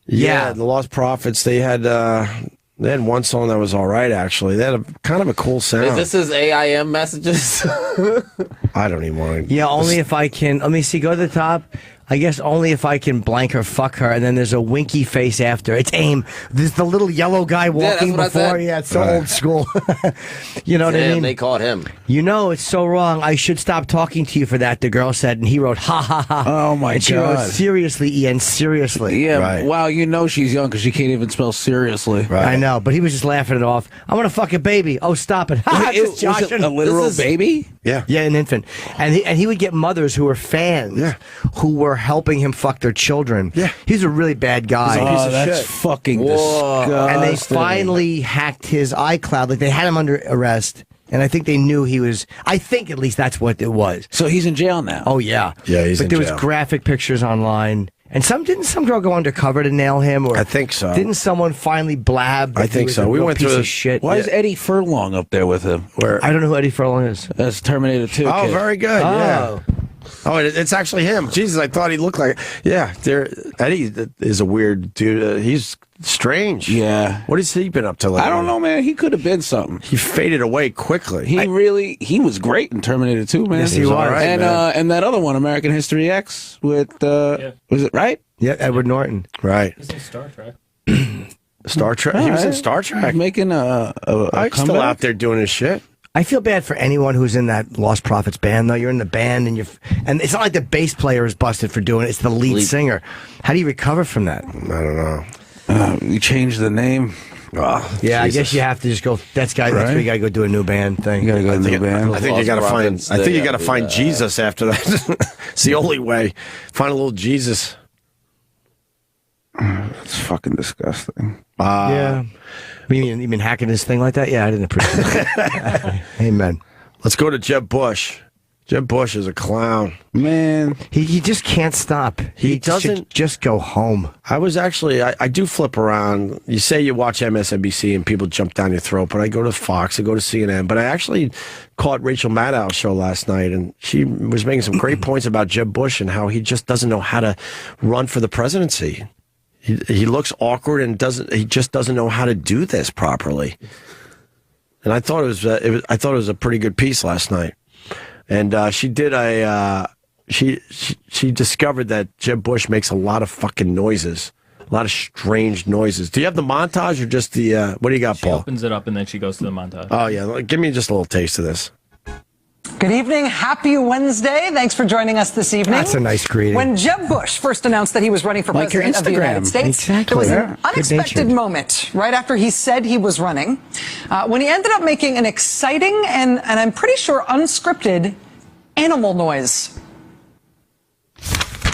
Yeah, the Lost Prophets. They had one song that was all right. Actually, they had a kind of a cool sound. Is this his AIM messages? I don't even want to. Yeah, only if I can. Let me see. Go to the top. I guess only if I can blank her, fuck her, and then there's a winky face after. It's AIM. There's the little yellow guy walking what I before. said. Yeah, it's so old school. You know what I Damn, mean? they caught him. It's so wrong. I should stop talking to you for that, the girl said, and he wrote, ha, ha, ha. Oh, my and she God. wrote, seriously, Ian, seriously. Yeah, Right. wow, she's young because she can't even spell seriously. Right. I know, but he was just laughing it off. I'm going to fuck a baby. Oh, stop it. Ha, just Was it joshing. a literal This is- baby? Yeah. Yeah, an infant. And he would get mothers who were fans who were helping him fuck their children. Yeah. He's a really bad guy. of That's shit. fucking Whoa. disgusting. And they finally hacked his iCloud. Like, they had him under arrest. And I think they knew he was. I think at least that's what it was. So he's in jail now. Oh yeah, Yeah, he's But in there jail. was graphic pictures online, and didn't some girl go undercover to nail him? Or I think so. Didn't someone finally blab? that I he think was so. a We real went piece through of shit. Why is Eddie Furlong up there with him? Where? I don't know who Eddie Furlong is. That's Terminator 2. Oh, kid. very good. Yeah. Oh, it's actually him. Jesus, I thought he looked like. Yeah, Eddie is a weird dude. He's strange. Yeah. What has he been up to lately? I don't know, man. He could have been something. He faded away quickly. He was great in Terminator 2, man. Yes, he was. all right, and man. and that other one, American History X, with was it right? Yeah, Edward Norton. Right. This is Star Trek. Star Trek. He was in Star Trek. Making a I'm still comeback? out there doing his shit. I feel bad for anyone who's in that Lost Prophets band, though. You're in the band, and it's not like the bass player is busted for doing it. It's the lead singer. How do you recover from that? I don't know. You changed the name. Oh, Yeah, I Jesus. guess you have to just go. That's where you got to go do a new band thing. You gotta go to the new band. I think you Lost got to find. Prophets, I think they you got to gotta do find that. Jesus after that. It's the only way. Find a little Jesus. It's fucking disgusting. Yeah. You mean hacking this thing like that? Yeah, I didn't appreciate it. Amen. Let's go to Jeb Bush. Jeb Bush is a clown. Man, He just can't stop. He doesn't- should just go home. I was actually, I do flip around. You say you watch MSNBC and people jump down your throat, but I go to Fox, I go to CNN. But I actually caught Rachel Maddow's show last night, and she was making some great points about Jeb Bush and how he just doesn't know how to run for the presidency. He looks awkward and he just doesn't know how to do this properly. And I thought I thought it was a pretty good piece last night. And she did she discovered that Jeb Bush makes a lot of fucking noises, a lot of strange noises. Do you have the montage or just the what do you got, She Paul? opens it up and then she goes to the montage. Oh yeah, give me just a little taste of this. Good evening. Happy Wednesday. Thanks for joining us this evening. That's a nice greeting. When Jeb Bush first announced that he was running for Like your president of the United Instagram. States, Exactly. there was Yeah. an unexpected Good-natured. moment right after he said he was running, when he ended up making an exciting and I'm pretty sure unscripted animal noise.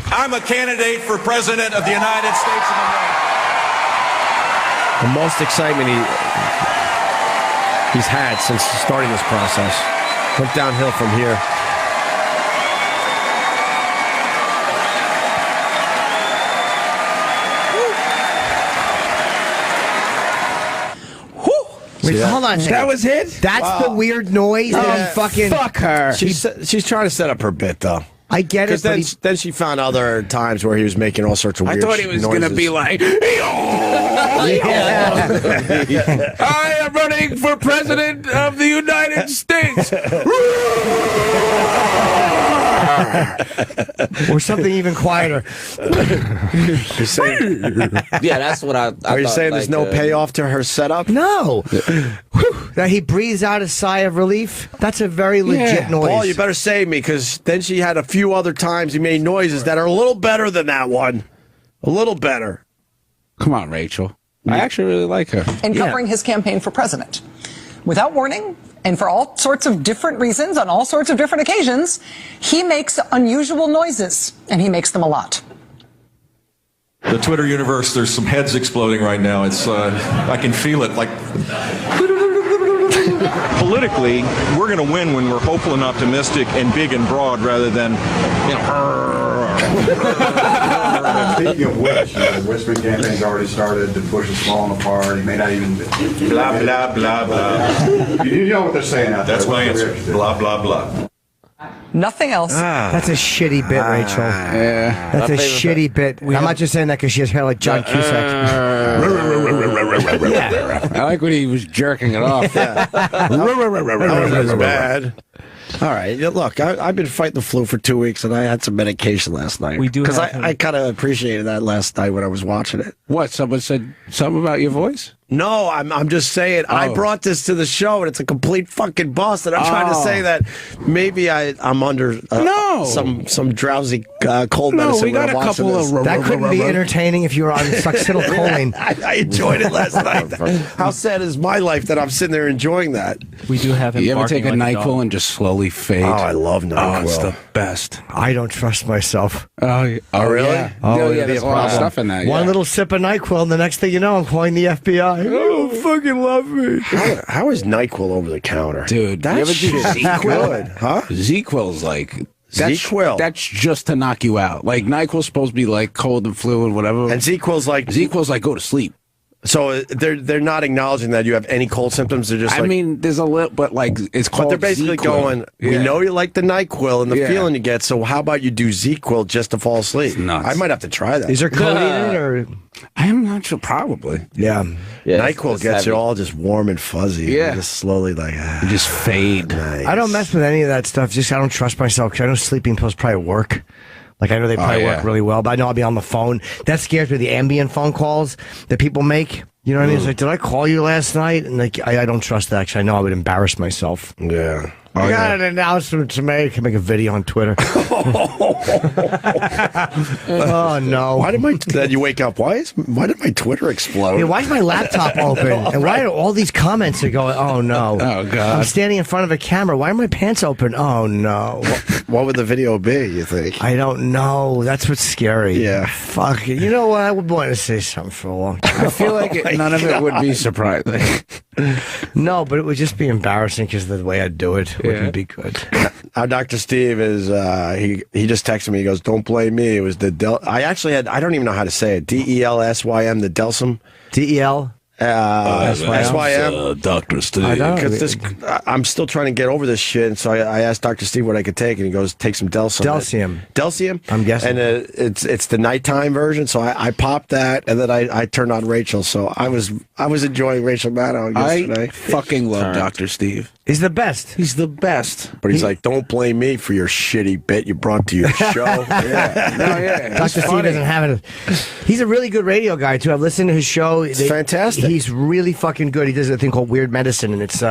I'm a candidate for president of the United States of America. The most excitement he's had since starting this process. Went downhill from here. Wait, that? hold on a second. That was it? That's the weird noise that he fucking... Fuck her. She's trying to set up her bit, though. I get it, but Because then she found other times where he was making all sorts of weird I thought he was going to be like, I am running for president of the United States. or something even quieter. You're saying, Yeah, that's what I are you thought, saying there's no payoff to her setup? No. Whew. That he breathes out a sigh of relief. That's a very legit noise. Paul, you better save me, because then she had a few other times he made noises that are a little better than that one. A little better. Come on, Rachel. I actually really like her. And covering his campaign for president. Without warning, and for all sorts of different reasons, on all sorts of different occasions, he makes unusual noises, and he makes them a lot. The Twitter universe, there's some heads exploding right now. It's I can feel it like. Politically, we're going to win when we're hopeful and optimistic and big and broad rather than, you know. Speaking of which, the whispering campaign's already started. The Bush is falling apart. He may not even blah blah blah blah. You know what they're saying out there. That's my answer. Blah blah blah. Nothing else. That's a shitty bit, Rachel. Yeah. That's a shitty bit. I'm not just saying that because she has hair like John Cusack. Yeah. I like when he was jerking it off. That was bad. All right, look, I've been fighting the flu for 2 weeks, and I had some medication last night. We do because have him. I kind of appreciated that last night when I was watching it. What? Someone said something about your voice? No, I'm just saying I brought this to the show, and it's a complete fucking bust. And I'm trying to say that maybe I'm under some drowsy cold medicine. No, we got a couple of that couldn't be entertaining if you were on succinylcholine. I enjoyed it last night. How sad is my life that I'm sitting there enjoying that? We do have him. You ever take a barking like NyQuil dog. and just slowly fade? Oh, I love NyQuil. Oh, it's the best. I don't trust myself. Oh, really? Oh, Oh, it'd yeah, be there's a a lot of problem. stuff in that. One yeah. little sip of NyQuil, and the next thing you know, I'm calling the FBI. They don't fucking love me. How is NyQuil over the counter? Dude, That you ever do shit's Z-Quil? good, huh? Z-Quil's like... Z-Quil. That's just to knock you out. Like, NyQuil's supposed to be like cold and flu and whatever. And Z-Quil's like go to sleep. So they're not acknowledging that you have any cold symptoms. They're just I mean, there's a little, but like it's called. But they're basically Z-Quil. going, we know you like the NyQuil and the feeling you get, so how about you do Z-Quil just to fall asleep? Nuts. I might have to try that. Is there codeine in it, or? I'm not sure. Probably. Yeah. NyQuil gets you all just warm and fuzzy. Yeah. You just slowly like You just fade. Nice. I don't mess with any of that stuff. Just I don't trust myself because I know sleeping pills probably work. Like I know they probably work really well, but I know I'll be on the phone. That scares me. The ambient phone calls that people make. You know what I mean? It's like, did I call you last night? And like, I don't trust that because I know I would embarrass myself. Yeah. I got an announcement to make. I can make a video on Twitter. Oh no! Why did then you wake up? Why did my Twitter explode? Yeah, why is my laptop open? And why are all these comments are going? Oh no! Oh god! I'm standing in front of a camera. Why are my pants open? Oh no! What would the video be? You think? I don't know. That's what's scary. Yeah. Fuck it. You know what? I would want to say something for a long time. I feel like none of it would be surprising. No, but it would just be embarrassing because the way I'd do it wouldn't be good. Our Dr. Steve is he just texted me. He goes, "Don't blame me. It was the I actually had I don't even know how to say it. DELSYM, the Delsum. DEL. SYM. Dr. Steve. Because I'm still trying to get over this shit, and so I asked Dr. Steve what I could take, and he goes, "Take some Delsum." Delcium. I'm guessing. And it's the nighttime version, so I popped that, and then I turned on Rachel. So I was enjoying Rachel Maddow yesterday. I fucking love Dr. Steve. He's the best. He's the best. But he's like, don't blame me for your shitty bit you brought to your show. Dr. Steve doesn't have it. He's a really good radio guy too. I've listened to his show. It's fantastic. He's really fucking good. He does a thing called Weird Medicine, and it's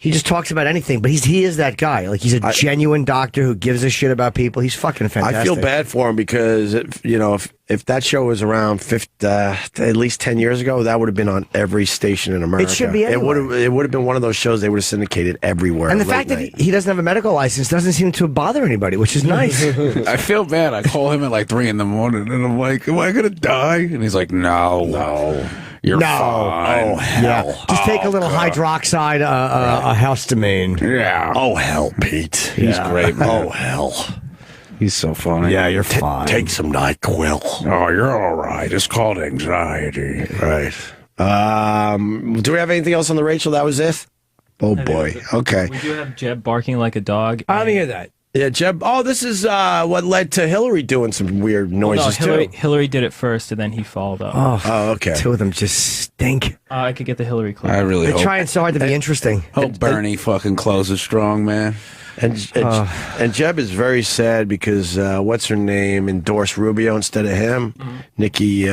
he just talks about anything. But he is that guy. Like he's a genuine doctor who gives a shit about people. He's fucking fantastic. I feel bad for him because if that show was around at least 10 years ago, that would have been on every station in America. It should be anywhere. It would have been one of those shows they would have syndicated everywhere. And the fact that he doesn't have a medical license doesn't seem to bother anybody, which is nice. I feel bad. I call him at like 3 a.m. and I'm like, am I going to die? And he's like, no. You're fine. Oh, hell. Yeah. Just take a little hydroxide, a histamine. Yeah. Oh, hell, Pete. He's great, man. Oh, hell. He's so funny. Yeah, you're fine. Take some NyQuil. Oh, you're all right. It's called anxiety. Right. Do we have anything else on the Rachel? That was it? Oh, boy. Okay. We do have Jeb barking like a dog. I didn't hear that. Yeah, Jeb. Oh, this is what led to Hillary doing some weird noises, no, too. Hillary did it first, and then he followed up. Oh, okay. Two of them just stink. I could get the Hillary clip. I really They're hope. trying so hard to be interesting. Hope Bernie fucking closes strong, man. And Jeb is very sad because what's her name endorsed Rubio instead of him. Nikki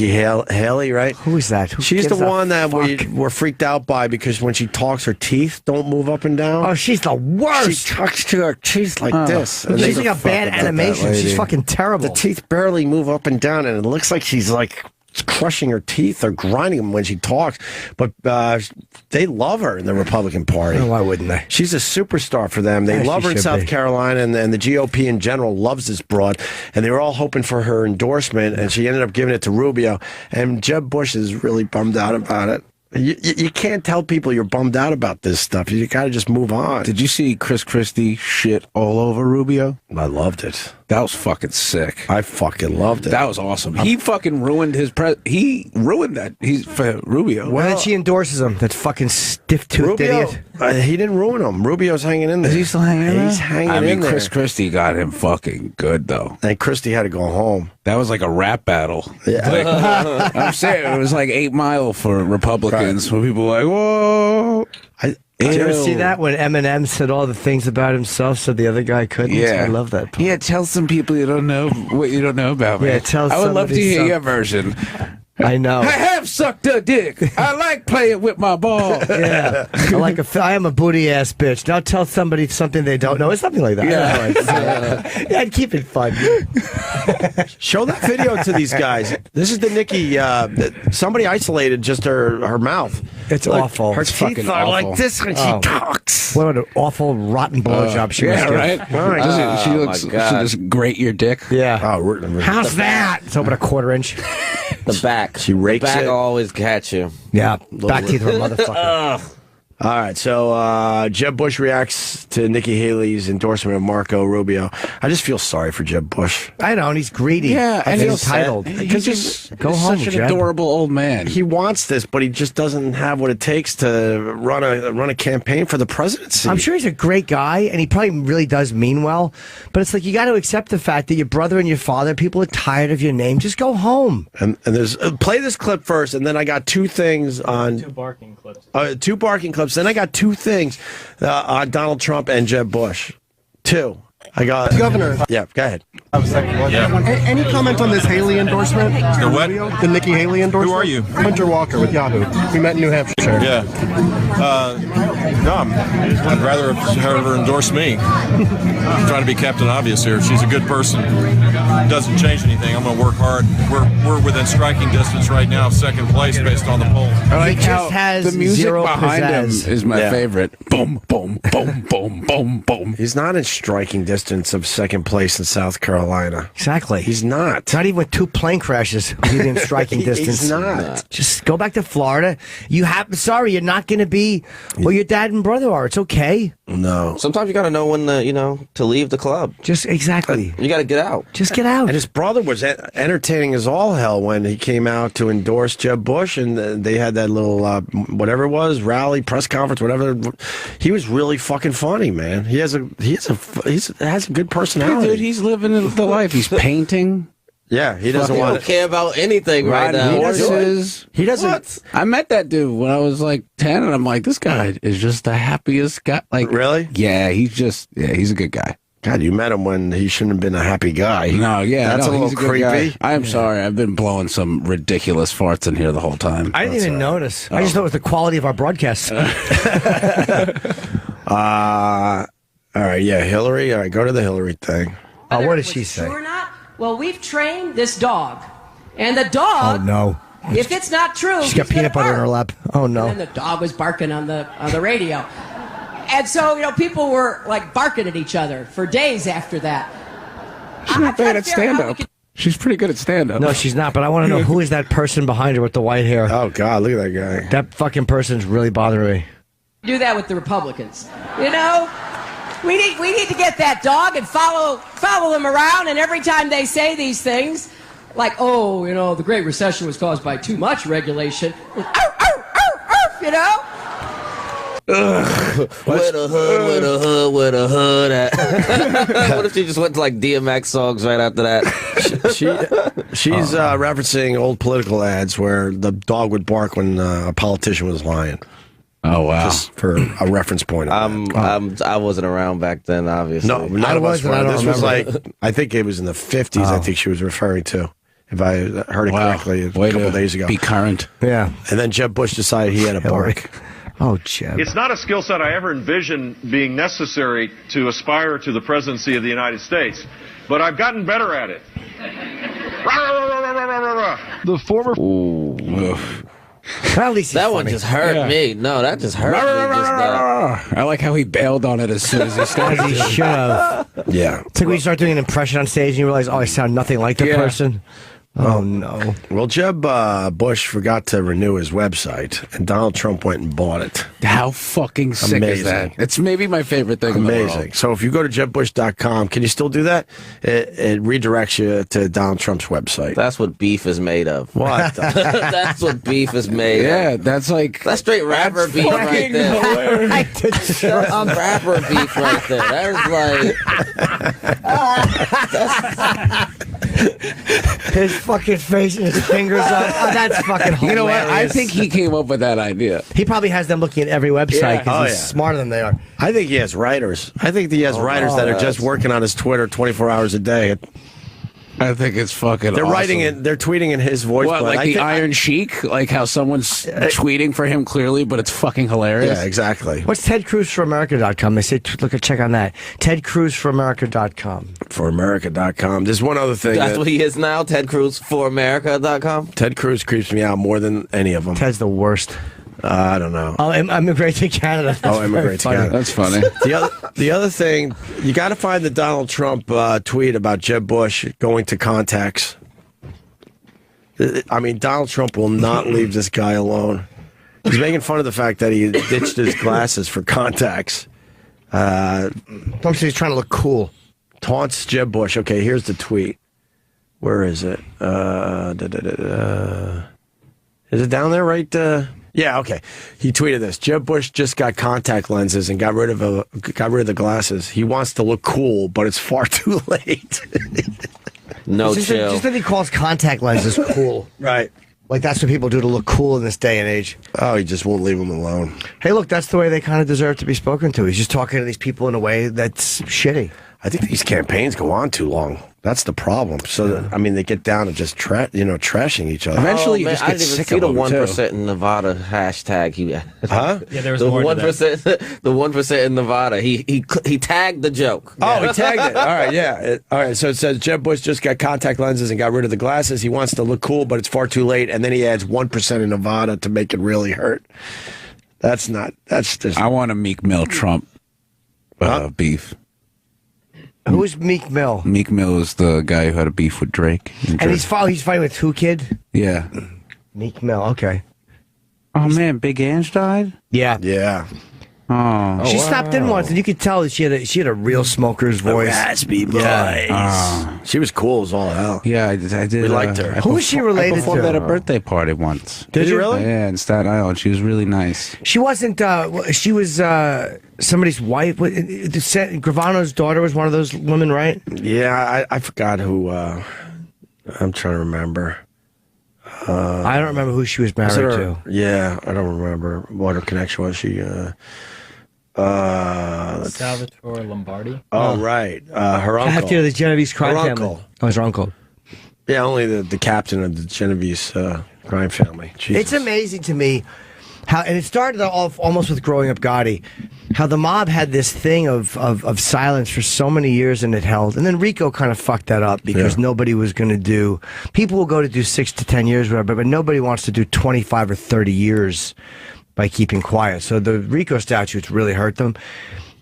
Haley, right? Who is that? Who She's the gives a one that fuck? we're freaked out by because when she talks, her teeth don't move up and down. Oh, she's the worst. She talks to her teeth like this. And She's they like a fuck bad about that animation. She's lady. fucking terrible. The teeth barely move up and down, and it looks like she's like crushing her teeth or grinding them when she talks. But they love her in the Republican Party. Oh, why wouldn't they? She's a superstar for them. They Yeah, love she her in should South be. Carolina, and the GOP in general loves this broad. And they were all hoping for her endorsement, and she ended up giving it to Rubio. And Jeb Bush is really bummed out about it. You can't tell people you're bummed out about this stuff. You got to just move on. Did you see Chris Christie shit all over Rubio? I loved it. That was fucking sick. I fucking loved it. That was awesome. He fucking ruined his he ruined that. He's for Rubio. Why then she endorses him? That fucking stiff-toothed Rubio, idiot. he didn't ruin him. Rubio's hanging in there. Is he still hanging in there? He's hanging I mean, in there. Chris Christie got him fucking good though. And Christie had to go home. That was like a rap battle. Yeah. Like, I'm saying it was like 8 Mile for Republicans. Where people were like, whoa. Did you ever see that when Eminem said all the things about himself so the other guy couldn't? Yeah, I love that part. Yeah, tell some people you don't know what you don't know about me. Yeah, tell I would love to somebody hear your something. version. I know. I have sucked a dick. I like playing with my ball. Yeah, I am a booty ass bitch. Now tell somebody something they don't know. It's something like that. Yeah. Yeah, I'd keep it fun. Show that video to these guys. This is the Nikki. Somebody isolated just her mouth. It's Like, awful. Her It's teeth fucking are awful. like this when she talks. What an awful, rotten blowjob she must Yeah, give. right. All right. Doesn't she Oh, looks. my She God. just grate your dick. Yeah. Oh, How's that? It's over a quarter inch. The back. She rakes the back it. will always catch you. Yeah, back teeth are a motherfucker. All right, so Jeb Bush reacts to Nikki Haley's endorsement of Marco Rubio. I just feel sorry for Jeb Bush. I know, and he's greedy. Yeah, I and feel he's entitled. He's just Go home, such an Jeb. adorable old man. He wants this, but he just doesn't have what it takes to run a campaign for the presidency. I'm sure he's a great guy, and he probably really does mean well. But it's like you got to accept the fact that your brother and your father, people are tired of your name. Just go home. And there's play this clip first, and then I got two things on Two barking clips. two barking clips. Then I got two things on Donald Trump and Jeb Bush. Two. I got Governor. Yeah, go ahead. Any comment on this Haley endorsement? The what? The Nikki Haley endorsement? Who are you? Hunter Walker with Yahoo. We met in New Hampshire. Yeah. No, I'd rather have her endorse me. I'm trying to be Captain Obvious here. She's a good person. Doesn't change anything. I'm going to work hard. We're within striking distance right now, second place based on the poll. I like He just how has the music zero behind pizzazz. him is my Yeah. favorite. Boom, boom, boom, boom, boom, boom. He's not in striking distance of second place in South Carolina. Exactly. He's not. Not even with 2 plane crashes within striking distance. He's not. Just go back to Florida. Sorry, you're not going to be where your dad and brother are. It's okay. No. Sometimes you got to know when to leave the club. Just exactly. You got to get out. Just get out. And his brother was entertaining as all hell when he came out to endorse Jeb Bush, and they had that little whatever it was, rally, press conference, whatever. He was really fucking funny, man. He has a good personality. Dude, he's living the life. He's painting. Yeah, he doesn't You want don't care about anything right Riding now. horses. He doesn't. I met that dude when I was like 10, and I'm like, this guy is just the happiest guy. Like, Really? Yeah, he's a good guy. God, you met him when he shouldn't have been a happy guy. No, yeah, That's a little he's good guy. creepy. I am sorry, I've been blowing some ridiculous farts in here the whole time. I didn't even notice. I just thought it was the quality of our broadcasts. All right, yeah, Hillary. All right, go to the Hillary thing. Oh, what did she say? True or not? Well, we've trained this dog, and the dog. Oh no! If it's not true, She's got he's gonna peanut butter in her bark. lap. Oh no! And the dog was barking on the radio, and so people were like barking at each other for days after that. She's not bad at stand-up. She's pretty good at stand-up. No, she's not. But I want to know who is that person behind her with the white hair. Oh God, look at that guy. That fucking person's really bothering me. Do that with the Republicans. We need to get that dog and follow them around, and every time they say these things, like, oh, the Great Recession was caused by too much regulation. You know? With a hood at. What if she just went to like DMX songs right after that? She's referencing old political ads where the dog would bark when a politician was lying. Oh wow! Just for a reference point. I wasn't around back then, obviously. No, none of us were. This was like, I think it was in the 50s. I think she was referring to, if I heard it correctly, a couple of days ago. Be current. Yeah. And then Jeb Bush decided he had a bark. Oh, Jeb. It's not a skill set I ever envisioned being necessary to aspire to the presidency of the United States, but I've gotten better at it. The former. At least that one just hurt me. No, that just hurt me. I like how he bailed on it as soon as he started. He should have. Yeah. It's like when you start doing an impression on stage and you realize, I sound nothing like the person. Oh, no. Well, Jeb Bush forgot to renew his website, and Donald Trump went and bought it. How fucking sick is that? It's maybe my favorite thing in the world. So if you go to jebbush.com, can you still do that? It redirects you to Donald Trump's website. That's what beef is made of. What? That's what beef is made of. Yeah, that's straight rapper beef right there. That's rapper beef right there. That is his fucking face and his fingers up. Oh, that's fucking hilarious. You know what? I think he came up with that idea. He probably has them looking at every website because he's smarter than they are. I think he has writers. I think he has writers that are just working on his Twitter 24 hours a day. I think it's fucking They're awesome. writing it. They're tweeting in his voice. What, like the Iron Sheik? Like how someone's tweeting for him clearly, but it's fucking hilarious? Yeah, exactly. What's TedCruzForAmerica.com? They say, look, check on that. TedCruzForAmerica.com. ForAmerica.com. There's one other thing. That's what he is now, TedCruzForAmerica.com? Ted Cruz creeps me out more than any of them. Ted's the worst. I don't know. Oh, immigrate to Canada. Immigrate to Canada. That's funny. The other thing, you got to find the Donald Trump tweet about Jeb Bush going to contacts. I mean, Donald Trump will not leave this guy alone. He's making fun of the fact that he ditched his glasses for contacts. Trump says he's trying to look cool. Taunts Jeb Bush. Okay, here's the tweet. Where is it? Is it down there right? Yeah, okay. He tweeted this. Jeb Bush just got contact lenses and got rid of the glasses. He wants to look cool, but it's far too late. No chill. Just that he calls contact lenses cool. Right. Like that's what people do to look cool in this day and age. Oh, he just won't leave them alone. Hey, look, that's the way they kind of deserve to be spoken to. He's just talking to these people in a way that's shitty. I think these campaigns go on too long. That's the problem. So, I mean, they get down to just trashing each other. Eventually, you man, just I get didn't even sick see of the them, 1% in Nevada hashtag. He, huh? Yeah, there was the more 1%. The 1% in Nevada. He tagged the joke. Oh, he tagged it. All right, yeah. All right. So it says Jeb Bush just got contact lenses and got rid of the glasses. He wants to look cool, but it's far too late. And then he adds 1% in Nevada to make it really hurt. That's just. I want a Meek Mill Trump beef. Who is Meek Mill? Meek Mill is the guy who had a beef with Drake. And he's fighting with who, kid? Yeah. Meek Mill, okay. Oh, man, Big Ange died? Yeah. Yeah. Oh. She stopped in once, and you could tell that she had a real smoker's voice. Raspy voice. She was cool as all hell. Yeah, I did. We liked her. Who was she related I performed to? at a birthday party once. Did you really? Yeah, in Staten Island. She was really nice. She wasn't. She was somebody's wife. Gravano's daughter was one of those women, right? Yeah, I forgot who. I'm trying to remember. I don't remember who she was married to. Yeah, I don't remember what her connection was. She. Salvatore Lombardi. Oh, right. Her uncle. After the Genovese crime Her family. uncle. Oh, his uncle. Yeah, only the captain of the Genovese crime family. Jesus. It's amazing to me how, and it started off almost with Growing Up Gotti, how the mob had this thing of silence for so many years and it held. And then Rico kind of fucked that up because nobody was going to do, people will go to do 6 to 10 years, whatever, but nobody wants to do 25 or 30 years by keeping quiet. So the Rico statutes really hurt them.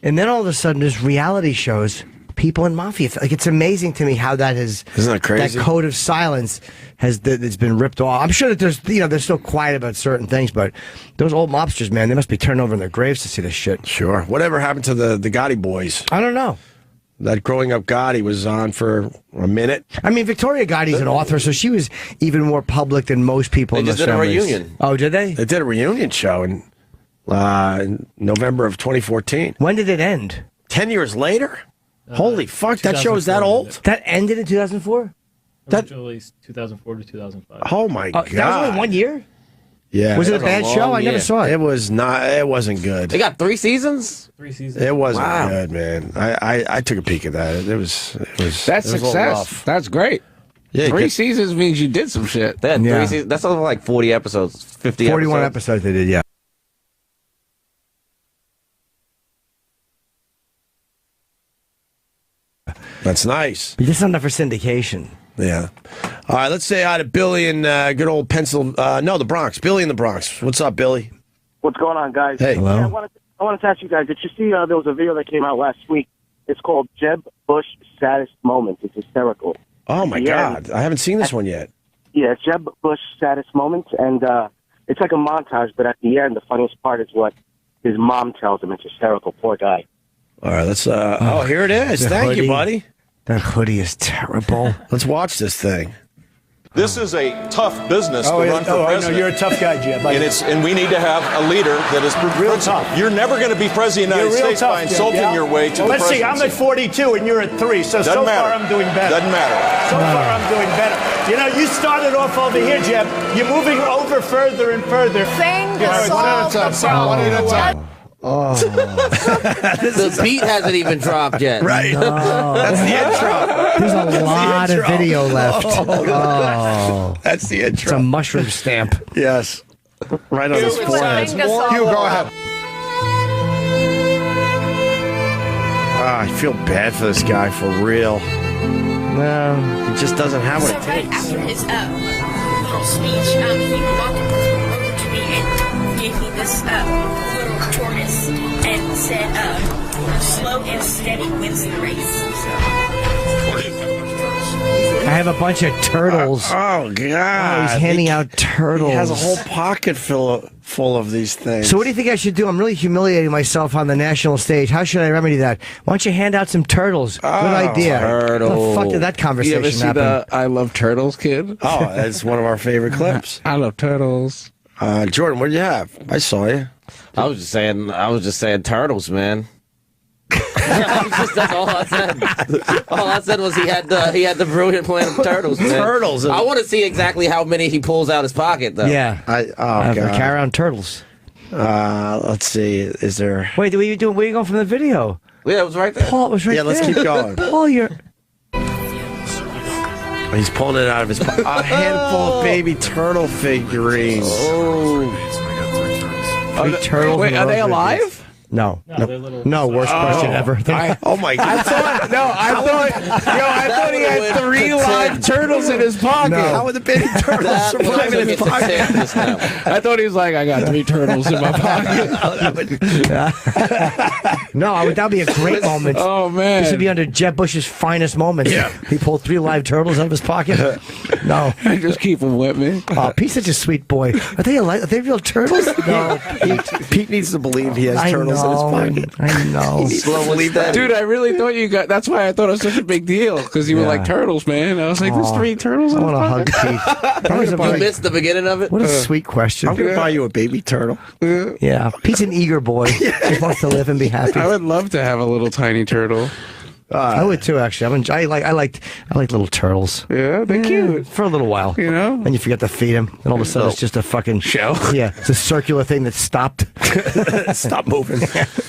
And then all of a sudden there's reality shows, people in mafia. Like, it's amazing to me how that has, isn't that crazy? That code of silence it's been ripped off. I'm sure that they're still quiet about certain things, but those old mobsters, man, they must be turning over in their graves to see this shit. Sure. Whatever happened to the Gotti boys? I don't know. That Growing Up Gotti was on for a minute. I mean, Victoria Gotti's an author, so she was even more public than most people They in just those did a families. reunion. Oh, did they? They did a reunion show in November of 2014. When did it end? 10 years later? Holy fuck, that show is that old? That ended in 2004? Originally 2004 to 2005. Oh my God. That was only 1 year? Yeah. Was it a bad show? I never saw it. It was not. It wasn't good. They got 3 seasons? 3 seasons. It wasn't Wow. good, man. I took a peek at that. It was. That's it was a little success. rough. That's great. Yeah, 3 seasons means you did some shit. They had Yeah. 3 seasons. That's over like 40 episodes, 50 41 episodes. episodes they did, yeah. That's nice. But this is not enough for syndication. Yeah. All right, let's say hi to Billy in good old the Bronx. Billy in the Bronx. What's up, Billy? What's going on, guys? Hey. Hello? Yeah, I wanted to ask you guys, did you see there was a video that came out last week? It's called Jeb Bush Saddest Moments. It's hysterical. Oh, my Yeah. God. I haven't seen this one yet. Yeah, it's Jeb Bush Saddest Moments, and it's like a montage, but at the end, the funniest part is what his mom tells him. It's hysterical. Poor guy. All right, let's. Here it is. The Thank you, hoodie. buddy. That hoodie is terrible. Let's watch this thing. This is a tough business to run for I know president. you're a tough guy, Jeb. And we need to have a leader that is Real principled. tough. You're never going to be president of the United States by Jeb, insulting yeah? your way to Well, the let's see, presidency. I'm at 42 and you're at 3, so Doesn't far matter. I'm doing better. Doesn't matter. So far I'm doing better. You know, you started off over here, Jeb. You're moving over further and further. Thing Yeah, to solve the One at a problem. time. The beat hasn't even dropped yet. Right. That's the intro. There's a lot of intro. video left. Oh. That's the It's a intro. mushroom stamp. Yes. Right on his forehead. Thing to solve Hugh, the go ahead. I feel bad for this guy, for real. No. He just doesn't have what So it right takes. after his little speech, he walked over to me and gave me this little tortoise and said, "Slow and steady wins the race." I have a bunch of turtles. Oh, God. Oh, he's handing out turtles. He has a whole pocket full of these things. So what do you think I should do? I'm really humiliating myself on the national stage. How should I remedy that? Why don't you hand out some turtles? Good idea. turtle. What the fuck did that You conversation ever see happen? the I Love Turtles kid? Oh, that's one of our favorite clips. I love turtles. Jordan, what did you have? I saw you. I was just saying turtles, man. That's all I said. All I said was he had the brilliant plan of turtles, man. Turtles. I want to see exactly how many he pulls out his pocket, though. Yeah. God. Carry around turtles. Let's see. Is there? Wait, what are you doing? Where are you going from the video? Yeah, it was right there. Paul, it was right Yeah, let's there. keep going. Paul, you're... He's pulling it out of his pocket. A handful of baby turtle figurines. Three turtles. Wait, in a are row. they alive? No. No, they're little. No, worst question ever. Oh my God! I thought he had 3 live turtles in his pocket. How would the baby turtles survive in his pocket? I thought he was like, I got 3 turtles in my pocket. No, that would be a great moment. Oh man, This would be under Jeb Bush's finest moments. Yeah. He pulled 3 live turtles out of his pocket. No. I just keep them with me. Oh, Pete's such a sweet boy. Are they real turtles? No. Pete needs to believe he has turtles in his pocket. I know. Dude, I really thought you got. That's why I thought it was such a big deal because you were like turtles, man. I was like, there's 3 turtles. I in want his to hug pocket. Pete. That was a You very, missed the beginning of it. what a sweet question. I'm gonna buy you a baby turtle. Yeah, Pete's an eager boy. He wants to live and be happy. I would love to have a little tiny turtle. I would too, actually. I like little turtles. Yeah, they're cute For a little while, you know. and you forget to feed them, and all of a sudden it's just a fucking shell. Yeah, it's a circular thing that stopped. Stop moving.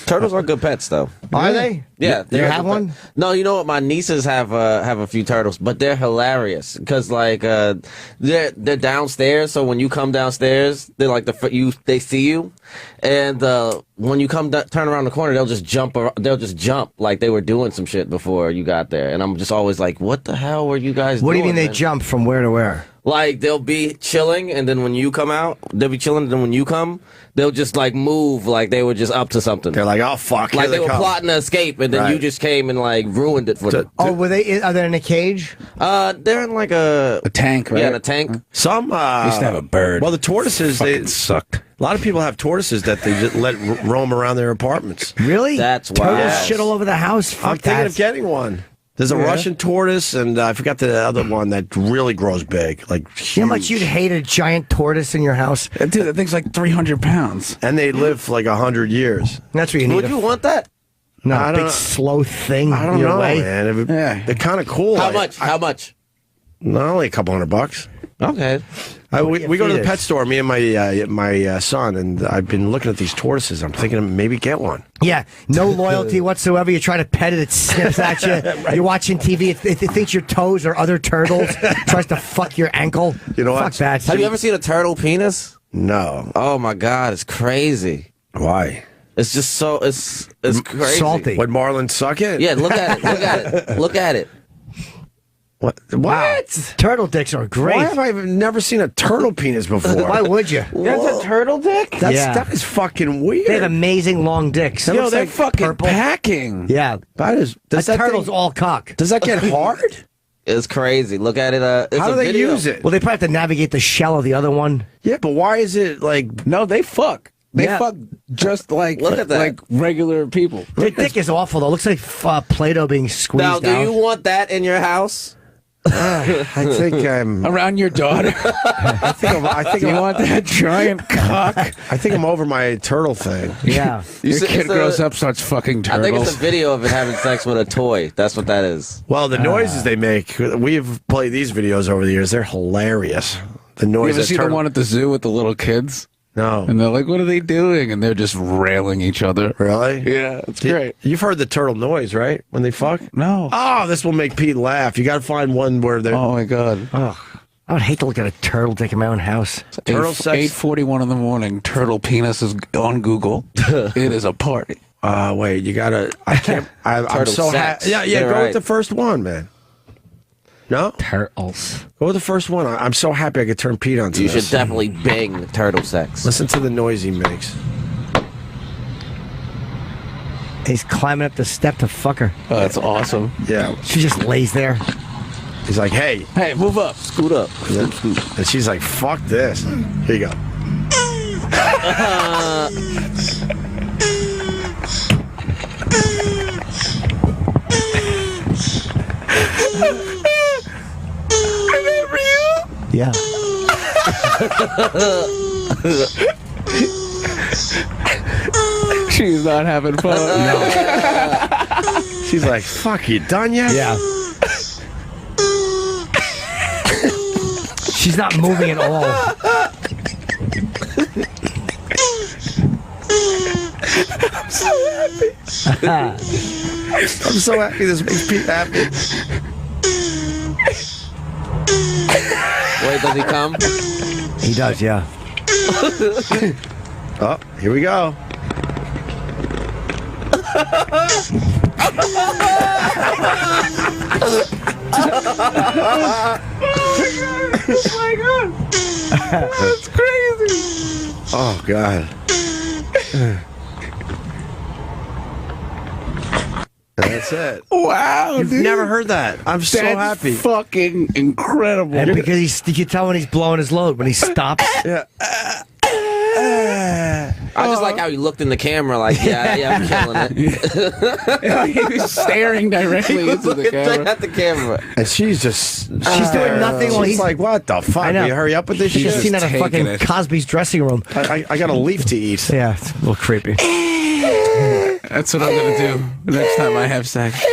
Turtles are good pets, though. Are they? Yeah, Do you they're have good one? pet- No, you know what? My nieces have a few turtles, but they're hilarious because like they're downstairs. So when you come downstairs, they're like they see you, and when you come turn around the corner, they'll just jump. They'll just jump like they were doing some shit before you got there. And I'm just always like, what the hell were you guys? What do you doing, mean they man? jump from where to where? Like they'll be chilling, and then when you come out, they'll be chilling, and then when you come, they'll just like move like they were just up to something. They're like, oh fuck, like here they were come. plotting to escape, and then you just came and like ruined it for them. Oh, are they in a cage? They're in like a tank, right? Yeah, in a tank. Some used to have a bird. Well, the tortoises they sucked. A lot of people have tortoises that they just let roam around their apartments. Really? That's why. Turtles shit all over the house. I'm Fuck thinking that. of getting one. There's a Russian tortoise, and I forgot the other one that really grows big. Like, You know how much you'd hate a giant tortoise in your house? Dude, that thing's like 300 pounds. And they live like 100 years. That's what you need. Would you want that? No, I a big don't- slow thing. I don't in your know, way. man. They're kind of cool. How much? How much? Not only a couple $100. Okay. We go to the feed pet it? store, me and my son, and I've been looking at these tortoises. I'm thinking of maybe get one. Yeah, no loyalty whatsoever. You try to pet it, it sniffs at you. You're watching TV, it thinks your toes are other turtles, tries to fuck your ankle. You know what? Fuck that. Have you ever seen a turtle penis? No. Oh my god, it's crazy. Why? It's just so it's crazy. Salty. Would marlins suck it? Yeah, look at it. Look at it. Look at it. What? What? Turtle dicks are great. Why have I never seen a turtle penis before? Why would you? That's a turtle dick? Yeah. That is fucking weird. They have amazing long dicks. That Yo, looks they're like fucking purple. packing. Yeah. Does A that turtle's thing- all cock. Does that get hard? It's crazy. Look at it. It's How a do they video. use it? Well, they probably have to navigate the shell of the other one. Yeah, but why is it like? No, they fuck. They Yeah. fuck just like Look at that. like regular people. Their dick is awful, though. It looks like Play-Doh being squeezed Now, do out. you want that in your house? I think I'm. Around your daughter. I think Do you want that giant cock? I think I'm over my turtle thing. Yeah. You Your see- kid it's a- grows up, starts fucking I think it's turtles. a video of it having sex with a toy. That's what that is. Well, the noises they make. We've played these videos over the years. They're hilarious. The You noise. ever that see the turtle- one at the zoo with the little kids? No. And they're like, what are they doing? And they're just railing each other. Really? Yeah, it's great. You've heard the turtle noise, right? When they fuck? No. Oh, this will make Pete laugh. You got to find one where they're. Oh, my God. I would hate to look at a turtle dick in my own house. Turtle sex. 8:41 in the morning. Turtle penis is on Google. It is a party. Wait, you gotta. I can't. I'm Turtle so sex. happy. Yeah, You're go right. with the first one, man. No, Turtles. go with the first one. I'm so happy I could turn Pete on to You this. should definitely bang turtle sex. Listen to the noise he makes. He's climbing up the step to fuck her. Oh, that's awesome. Yeah, She just lays there. he's like, "Hey, Hey, move up. Scoot up. and she's like, "Fuck this." Here you go. Yeah. She's not having fun. She's like, "Fuck, you done yet?" Yeah. She's not moving at all. I'm so happy. This makes Pete happy. Wait, does he come? He does, yeah. Oh, here we go. That's crazy. Oh God. That's it. Wow, You've dude. never heard that. I'm so That's happy. fucking incredible. And because you can tell when he's blowing his load, when he stops. Yeah. I just like how he looked in the camera like, yeah, I'm killing it. He was staring directly He was into the looking straight camera. at the camera. And she's just. She's doing nothing while She's he's like, what the fuck? I know. Will you hurry up with this She's shit? just seen at a taking fucking it. Cosby's dressing room. I got a leaf to eat. Yeah, it's a little creepy. That's what I'm gonna do the next time I have sex.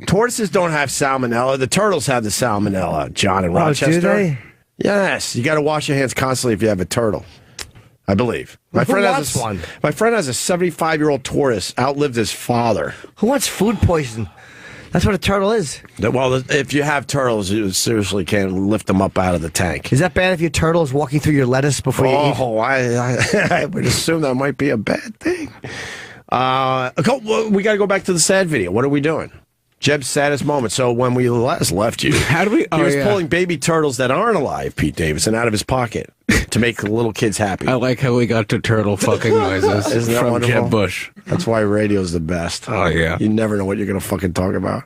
Tortoises don't have salmonella. The turtles have the salmonella, John, in Oh, Rochester. do they? Yes. You got to wash your hands constantly if you have a turtle. I believe. Who wants one? My friend has a 75-year-old tortoise, outlived his father. Who wants food poison? That's what a turtle is. Well, if you have turtles, you seriously can lift them up out of the tank. Is that bad if your turtle is walking through your lettuce before you eat? Oh, I would assume that might be a bad thing. We got to go back to the sad video. What are we doing? Jeb's saddest moment. So when we last left you, How do we? he was pulling baby turtles that aren't alive, Pete Davidson, out of his pocket to make the little kids happy. I like how we got to turtle fucking noises Isn't that from wonderful? Jeb Bush. That's why radio's the best. Oh, yeah. You never know what you're going to fucking talk about.